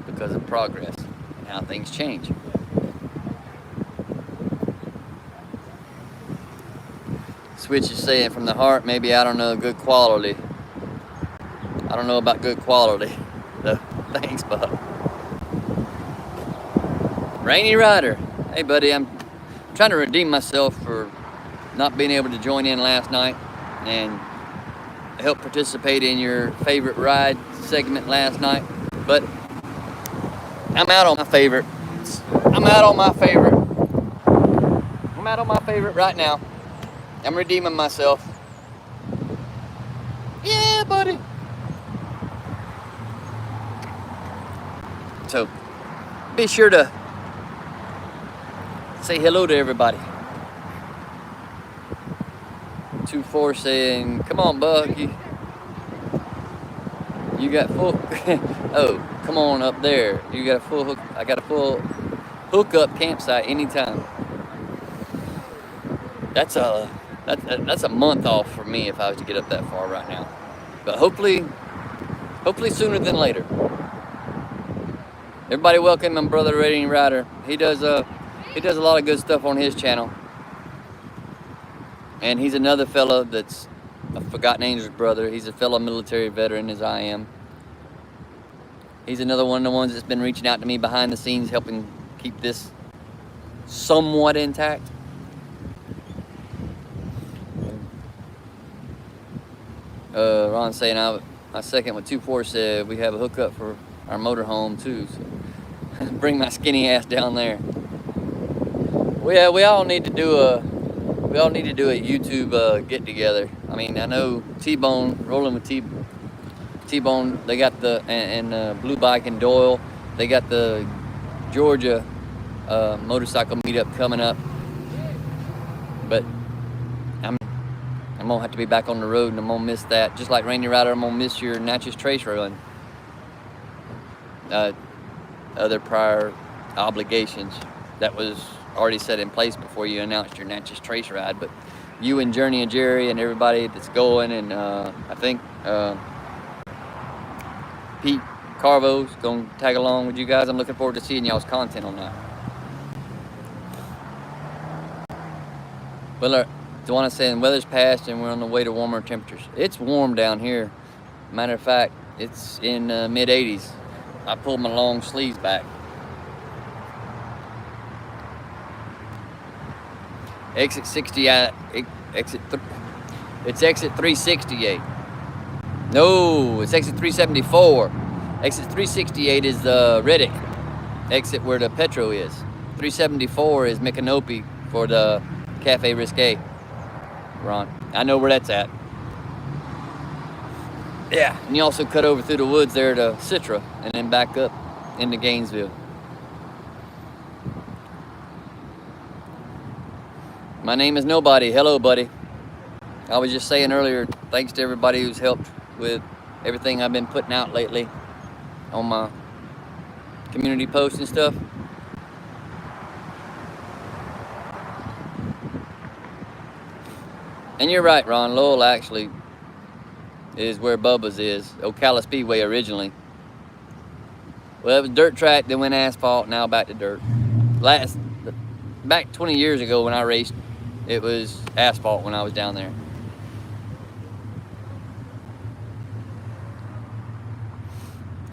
because of progress and how things change. Switch is saying from the heart, maybe, I don't know, good quality. I don't know about good quality. So, thanks, Bob. Rainy Rider. Hey, buddy, I'm trying to redeem myself for not being able to join in last night and help participate in your favorite ride segment last night. But I'm out on my favorite. I'm out on my favorite right now. I'm redeeming myself. Yeah, buddy. So be sure to say hello to everybody. 24 saying, come on, Buck. You got full. Oh, come on up there. You got a full hook. I got a full hookup campsite anytime. That's a month off for me if I was to get up that far right now. But hopefully sooner than later. Everybody welcome my brother Rainy Rider. He does a lot of good stuff on his channel. And he's another fella that's a Forgotten Angels brother. He's a fellow military veteran as I am. He's another one of the ones that's been reaching out to me behind the scenes, helping keep this somewhat intact. Ron saying I second what 24 said. We have a hookup for our motorhome too. So bring my skinny ass down there. We all need to do a YouTube get together. I mean, I know T-Bone rolling with T-Bone. They got the and Blue Bike and Doyle. They got the Georgia motorcycle meetup coming up. But I'm gonna have to be back on the road, and I'm gonna miss that. Just like Rainy Rider, I'm gonna miss your Natchez Trace run. Other prior obligations that was already set in place before you announced your Natchez Trace ride. But you and Journey and Jerry and everybody that's going, and I think Pete Carvo's gonna tag along with you guys. I'm looking forward to seeing y'all's content on that. Well, Duana saying weather's passed and we're on the way to warmer temperatures. It's warm down here. Matter of fact, it's in mid 80s. I pulled my long sleeves back. Exit 60, it's exit 368. No, it's exit 374. Exit 368 is the Riddick exit where the Petro is. 374 is Micanopy for the Cafe Risque. Ron, I know where that's at. Yeah, and you also cut over through the woods there to Citra and then back up into Gainesville. My name is Nobody. Hello, buddy. I was just saying earlier, thanks to everybody who's helped with everything I've been putting out lately on my community posts and stuff. And you're right, Ron. Lowell actually is where Bubba's is. Ocala Speedway originally. Well, it was dirt track, then went asphalt, now back to dirt. Back 20 years ago when I raced, it was asphalt when I was down there.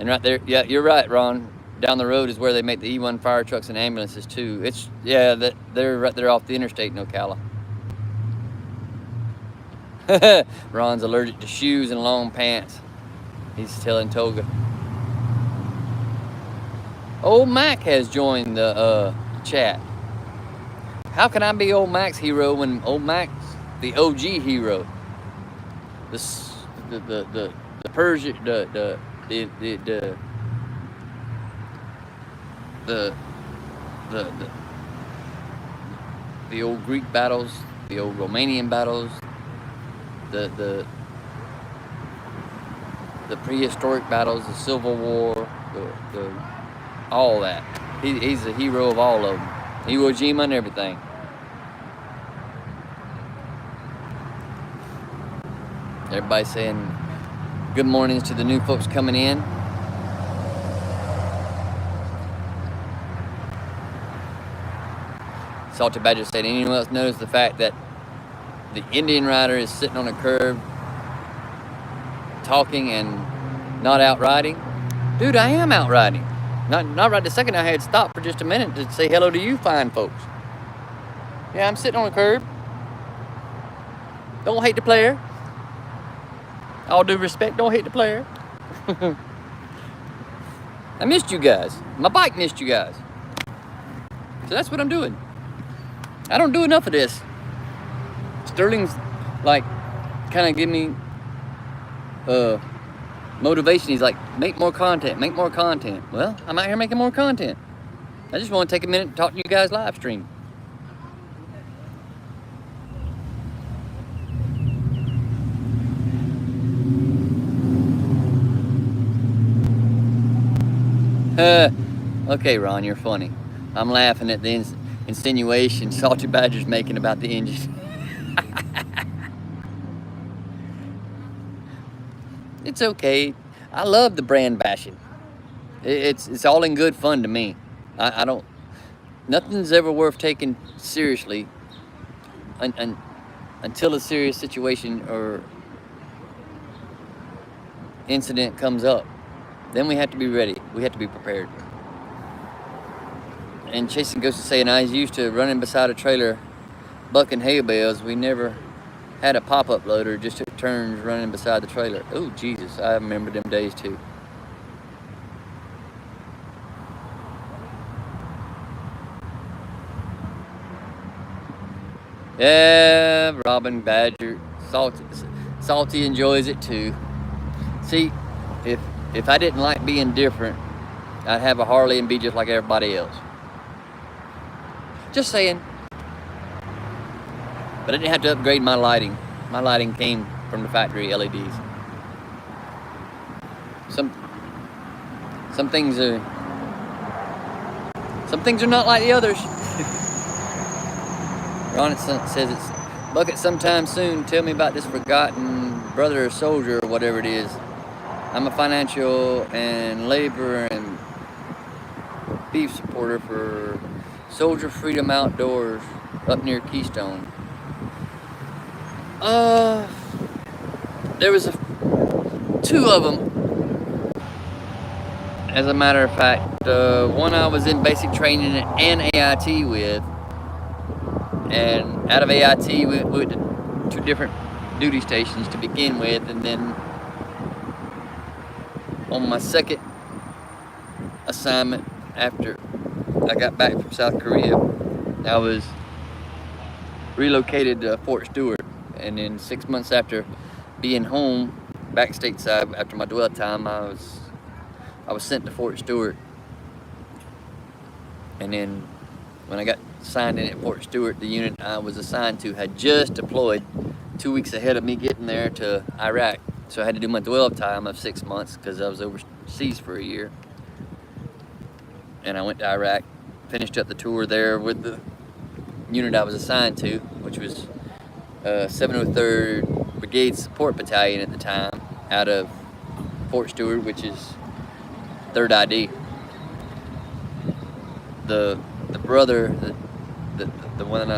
And right there, yeah, you're right, Ron. Down the road is where they make the E1 fire trucks and ambulances too. They're right there off the interstate in Ocala. Ron's allergic to shoes and long pants. He's telling Toga. Old Mac has joined the chat. How can I be old Mac's hero when old Mac's the OG hero? The Persian the the the old Greek battles, the old Romanian battles, the prehistoric battles, the Civil War, the all that. He's the hero of all of them. Iwo Jima and everything. Everybody saying good mornings to the new folks coming in. Salty Badger said, anyone else notice the fact that the Indian rider is sitting on a curb talking and not out riding? Dude, I am out riding. Not right this second. I had stopped for just a minute to say hello to you fine folks. Yeah, I'm sitting on a curb. Don't hate the player. All due respect, don't hate the player. I missed you guys. My bike missed you guys. So that's what I'm doing. I don't do enough of this. Sterling's like kind of give me motivation. He's like, make more content, make more content. Well, I'm out here making more content. I just want to take a minute and talk to you guys live stream. Okay, Ron, you're funny. I'm laughing at the insinuation Salty Badger's making about the engine. It's okay. I love the brand bashing. It's all in good fun to me. I don't. Nothing's ever worth taking seriously until a serious situation or incident comes up. Then we have to be ready. We have to be prepared. And Chasing Ghost is saying, I was used to running beside a trailer, bucking hay bales. We never had a pop-up loader, just took turns running beside the trailer. Oh, Jesus, I remember them days too. Yeah, Robin Badger, Salty enjoys it too. See, if I didn't like being different, I'd have a Harley and be just like everybody else. Just saying. But I didn't have to upgrade my lighting. My lighting came from the factory LEDs. Some things are not like the others. Ron says it's bucket sometime soon. Tell me about this forgotten brother or soldier or whatever it is. I'm a financial and labor and beef supporter for Soldier Freedom Outdoors up near Keystone. There was two of them. As a matter of fact, one I was in basic training and AIT with, and out of AIT we went to two different duty stations to begin with, and then on my second assignment after I got back from South Korea, I was relocated to Fort Stewart, and then 6 months after being home back stateside after my dwell time, I was sent to Fort Stewart. And then when I got signed in at Fort Stewart, the unit I was assigned to had just deployed 2 weeks ahead of me getting there to Iraq. So I had to do my dwell time of 6 months because I was overseas for a year. And I went to Iraq, finished up the tour there with the unit I was assigned to, which was 703rd Brigade Support Battalion at the time, out of Fort Stewart, which is 3rd ID. The brother, the one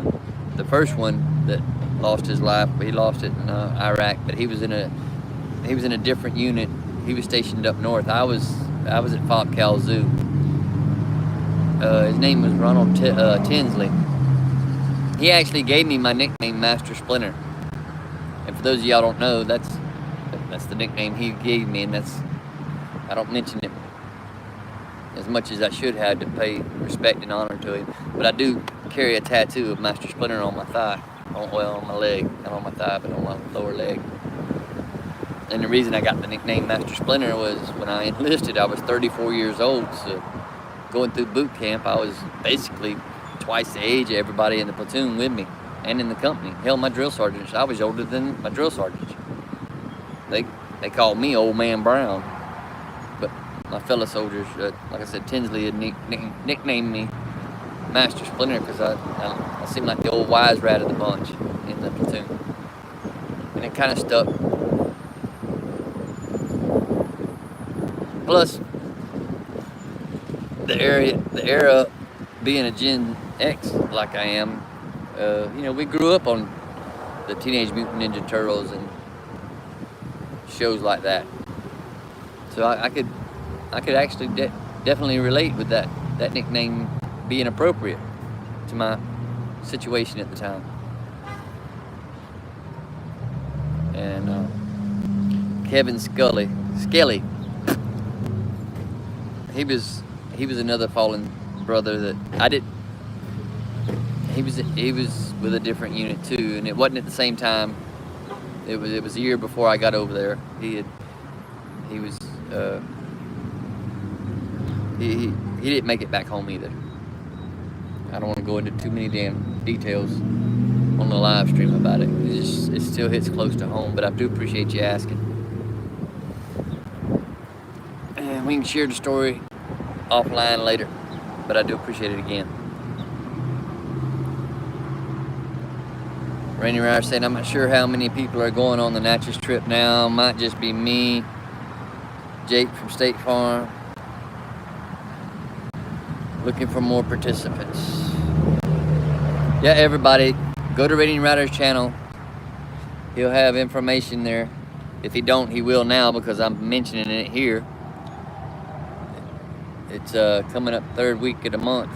the first one that lost his life, he lost it in Iraq, but he was in a different unit. He was stationed up north. I was at Fop Cal Zoo. His name was Ronald Tinsley. He actually gave me my nickname, Master Splinter. And for those of y'all don't know, that's the nickname he gave me, and I don't mention it as much as I should have to pay respect and honor to him. But I do carry a tattoo of Master Splinter on my thigh. On my leg. Not on my thigh, but on my lower leg. And the reason I got the nickname Master Splinter was when I enlisted, I was 34 years old. So going through boot camp, I was basically twice the age of everybody in the platoon with me and in the company. Hell, my drill sergeants, I was older than my drill sergeants. They called me Old Man Brown. But my fellow soldiers, like I said, Tinsley had nicknamed me Master Splinter because I seemed like the old wise rat of the bunch in the platoon. And it kind of stuck. Plus, the era being a Gen X like I am, you know, we grew up on the Teenage Mutant Ninja Turtles and shows like that. So I could actually definitely relate with that nickname being appropriate to my situation at the time. And Kevin Skelly, he was another fallen brother that I did. He was with a different unit too, and it wasn't at the same time. It was a year before I got over there. He didn't make it back home either. I don't want to go into too many damn details on the live stream about it. It still hits close to home, but I do appreciate you asking. And we can share the story offline later, but I do appreciate it again. Rainy Rider saying, I'm not sure how many people are going on the Natchez trip now. Might just be me, Jake from State Farm. Looking for more participants. Yeah, everybody, go to Rainy Rider's channel. He'll have information there. If he don't, he will now because I'm mentioning it here. It's coming up third week of the month,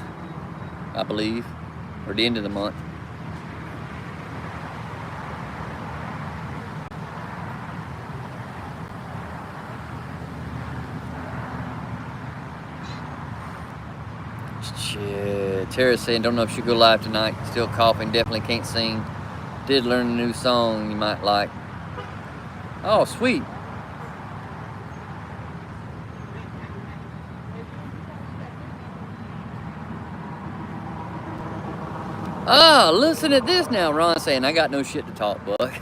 I believe, or the end of the month. Shit. Tara's saying, don't know if she'll go live tonight. Still coughing, definitely can't sing. Did learn a new song you might like. Oh, sweet. Ah, listen at this now. Ron saying, I got no shit to talk, Buck.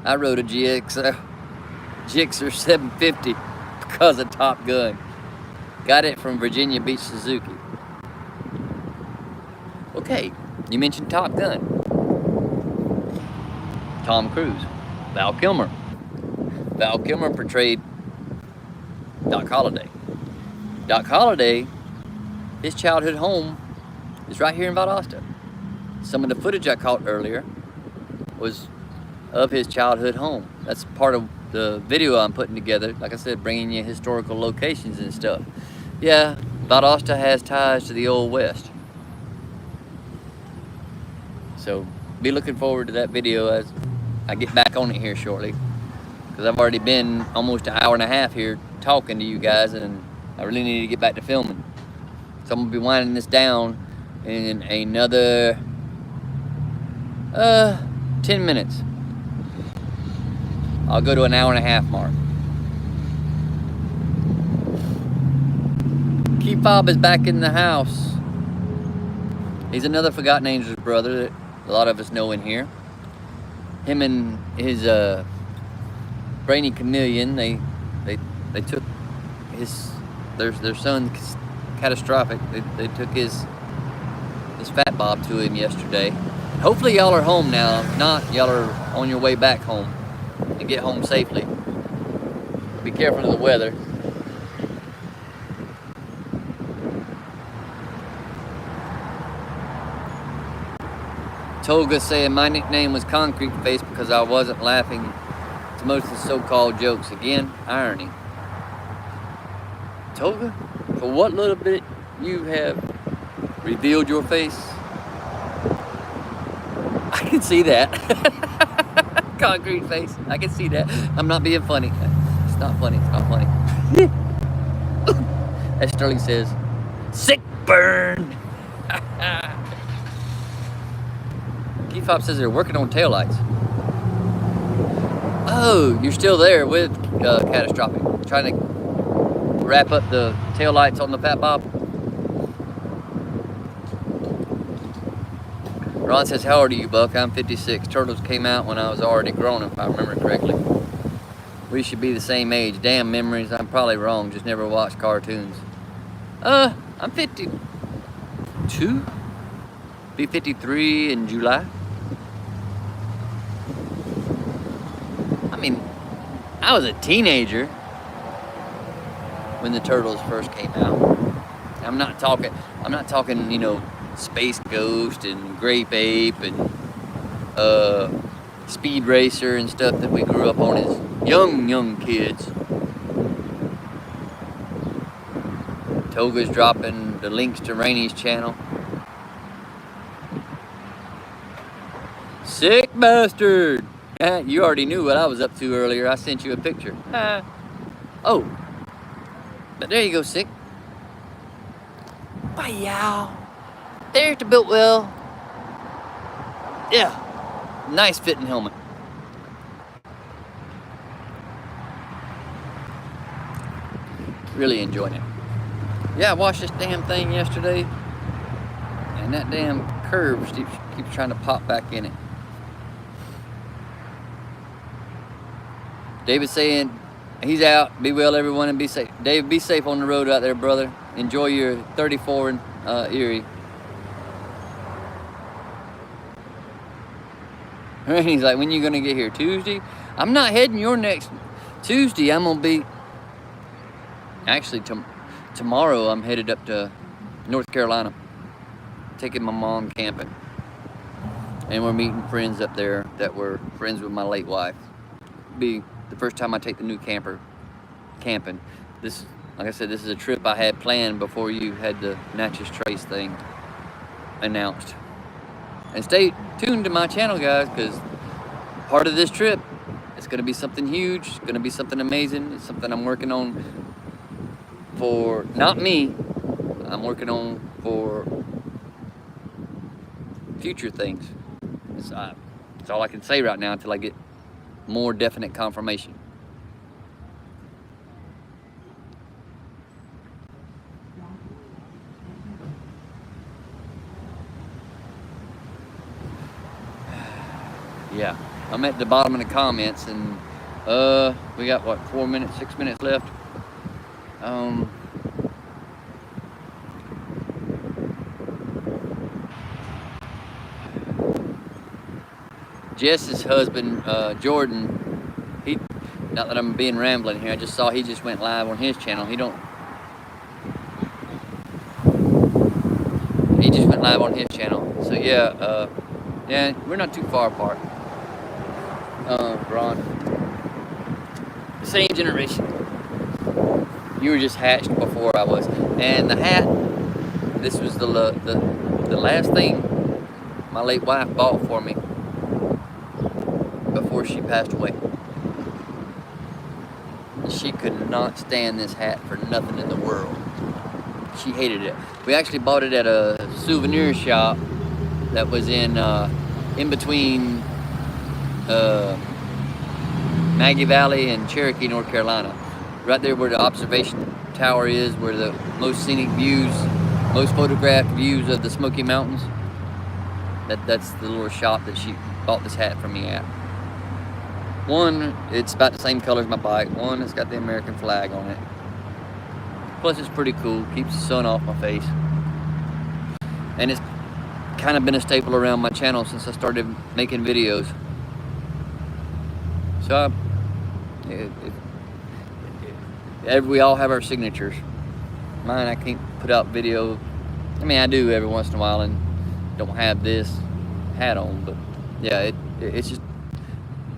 I rode a Gixxer 750 because of Top Gun. Got it from Virginia Beach, Suzuki. Okay, you mentioned Top Gun. Tom Cruise. Val Kilmer. Val Kilmer portrayed Doc Holliday. Doc Holliday, his childhood home is right here in Valdosta. Some of the footage I caught earlier was of his childhood home. That's part of the video I'm putting together. Like I said, bringing you historical locations and stuff. Yeah, Valdosta has ties to the Old West. So be looking forward to that video as I get back on it here shortly. Because I've already been almost an hour and a half here talking to you guys, and I really need to get back to filming. So I'm going to be winding this down in another 10 minutes. I'll go to an hour and a half mark. Key Fob is back in the house. He's another Forgotten Angels brother that a lot of us know in here. Him and his Brainy Chameleon, they took their son catastrophic. They took his fat bob to him yesterday. Hopefully y'all are home now. If not, y'all are on your way back home and get home safely. Be careful of the weather. Toga saying my nickname was Concrete Face because I wasn't laughing to most of the so-called jokes. Again, irony. Toga, for what little bit you have revealed your face, I can see that. Concrete Face, I can see that. I'm not being funny. It's not funny, it's not funny. As Sterling says, sick burn. Fop says they're working on taillights. Oh, you're still there with Catastrophic. Trying to wrap up the taillights on the Fat Bob. Ron says, how old are you, Buck? I'm 56. Turtles came out when I was already grown, if I remember correctly. We should be the same age. Damn memories. I'm probably wrong. Just never watched cartoons. I'm 52. Be 53 in July. I mean, I was a teenager when the Turtles first came out. I'm not talking, you know, Space Ghost and Grape Ape and Speed Racer and stuff that we grew up on as young kids. Toga's dropping the links to Rainy's channel. Sick bastard! You already knew what I was up to earlier. I sent you a picture. Oh, but there you go, Sick. Wow. There's the built well. Yeah, nice fitting helmet. Really enjoying it. Yeah, I watched this damn thing yesterday, and that damn curve keeps trying to pop back in it. David's saying he's out. Be well, everyone, and be safe. Dave, be safe on the road out there, brother. Enjoy your 34 in Erie. He's like, when you gonna get here? Tuesday? I'm not heading your next Tuesday. I'm gonna be actually tomorrow. I'm headed up to North Carolina, taking my mom camping, and we're meeting friends up there that were friends with my late wife. Be the first time I take the new camper camping. This, like I said, this is a trip I had planned before you had the Natchez Trace thing announced. And stay tuned to my channel, guys, because part of this trip, it's going to be something huge. It's going to be something amazing. It's something I'm working on for, not me, I'm working on for future things. That's all I can say right now until I get more definite confirmation. Yeah, I'm at the bottom of the comments, and we got what, 6 minutes left. Jess's husband, Jordan, he, not that I'm being rambling here, I just saw he just went live on his channel. He just went live on his channel. So yeah, yeah, we're not too far apart. Ron, same generation. You were just hatched before I was. And the hat, this was the last thing my late wife bought for me before she passed away. She could not stand this hat for nothing in the world. She hated it. We actually bought it at a souvenir shop that was in between Maggie Valley and Cherokee, North Carolina. Right there where the observation tower is, where the most scenic views, most photographed views of the Smoky Mountains. That's the little shop that she bought this hat from me at. One, it's about the same color as my bike. One, it's got the American flag on it. Plus, it's pretty cool. Keeps the sun off my face. And it's kind of been a staple around my channel since I started making videos. So, we all have our signatures. Mine, I can't put out video. I mean, I do every once in a while and don't have this hat on. But, yeah, it's just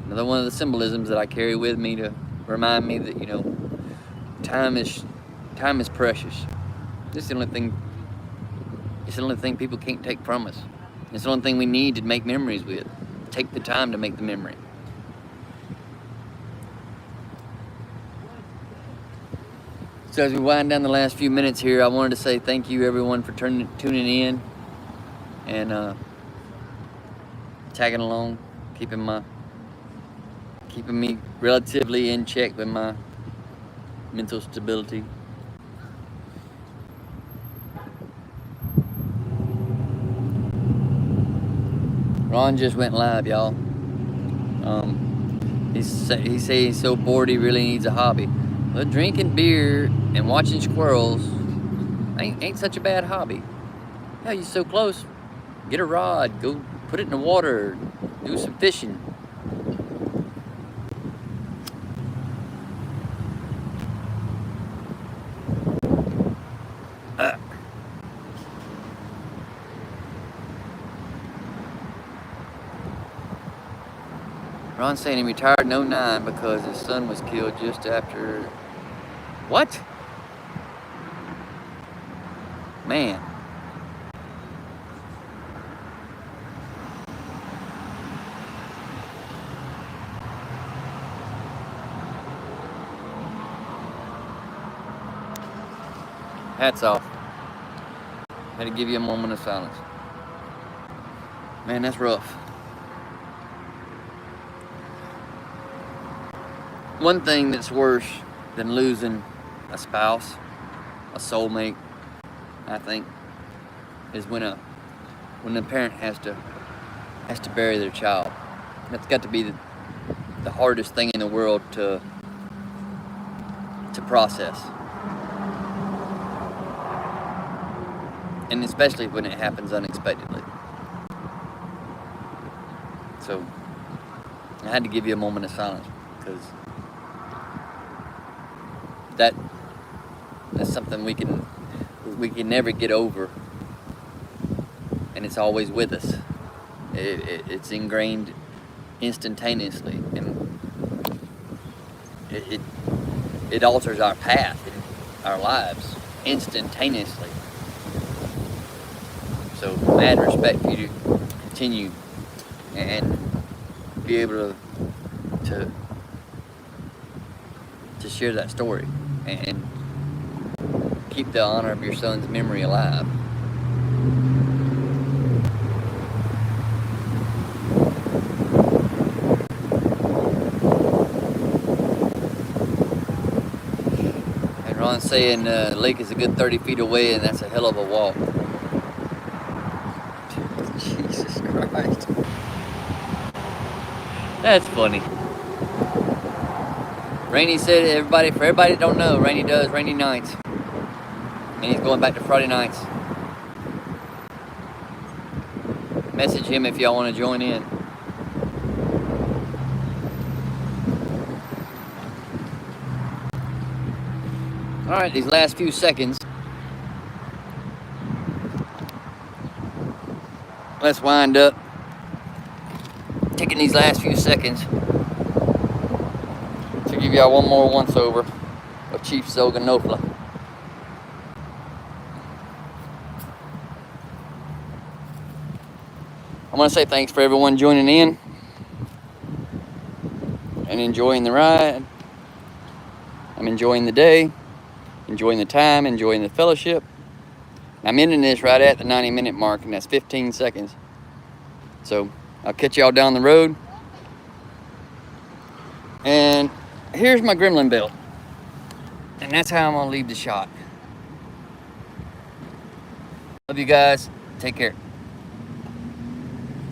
another one of the symbolisms that I carry with me to remind me that, you know, time is precious. It's the only thing people can't take from us. It's the only thing we need to make memories with. Take the time to make the memory. So as we wind down the last few minutes here, I wanted to say thank you everyone for tuning in and tagging along, keeping me relatively in check with my mental stability. Ron just went live, y'all. He said he's so bored he really needs a hobby. Well, drinking beer and watching squirrels ain't such a bad hobby. Yeah, you're so close. Get a rod, go put it in the water, do some fishing. Ron's saying he retired in 09 because his son was killed just after... What? Man. Hats off. Had to give you a moment of silence. Man, that's rough. One thing that's worse than losing a spouse, a soulmate, I think, is when the parent has to bury their child. That's got to be the hardest thing in the world to process. And especially when it happens unexpectedly. So I had to give you a moment of silence because that's something we can never get over, and it's always with us. It's ingrained instantaneously, and it alters our path in our lives instantaneously. So mad respect for you to continue and be able to share that story and keep the honor of your son's memory alive. And Ron's saying the lake is a good 30 feet away, and that's a hell of a walk. Jesus Christ. That's funny. Rainey said, for everybody that don't know, Rainey does rainy nights. And he's going back to Friday nights. Message him if y'all want to join in. Alright, these last few seconds. Let's wind up. Taking these last few seconds to give y'all one more once over of Chief Zoganofla. I want to say thanks for everyone joining in and enjoying the ride. I'm enjoying the day, enjoying the time, enjoying the fellowship. I'm ending this right at the 90-minute mark, and that's 15 seconds. So I'll catch y'all down the road. And here's my gremlin belt. And that's how I'm going to leave the shot. Love you guys. Take care.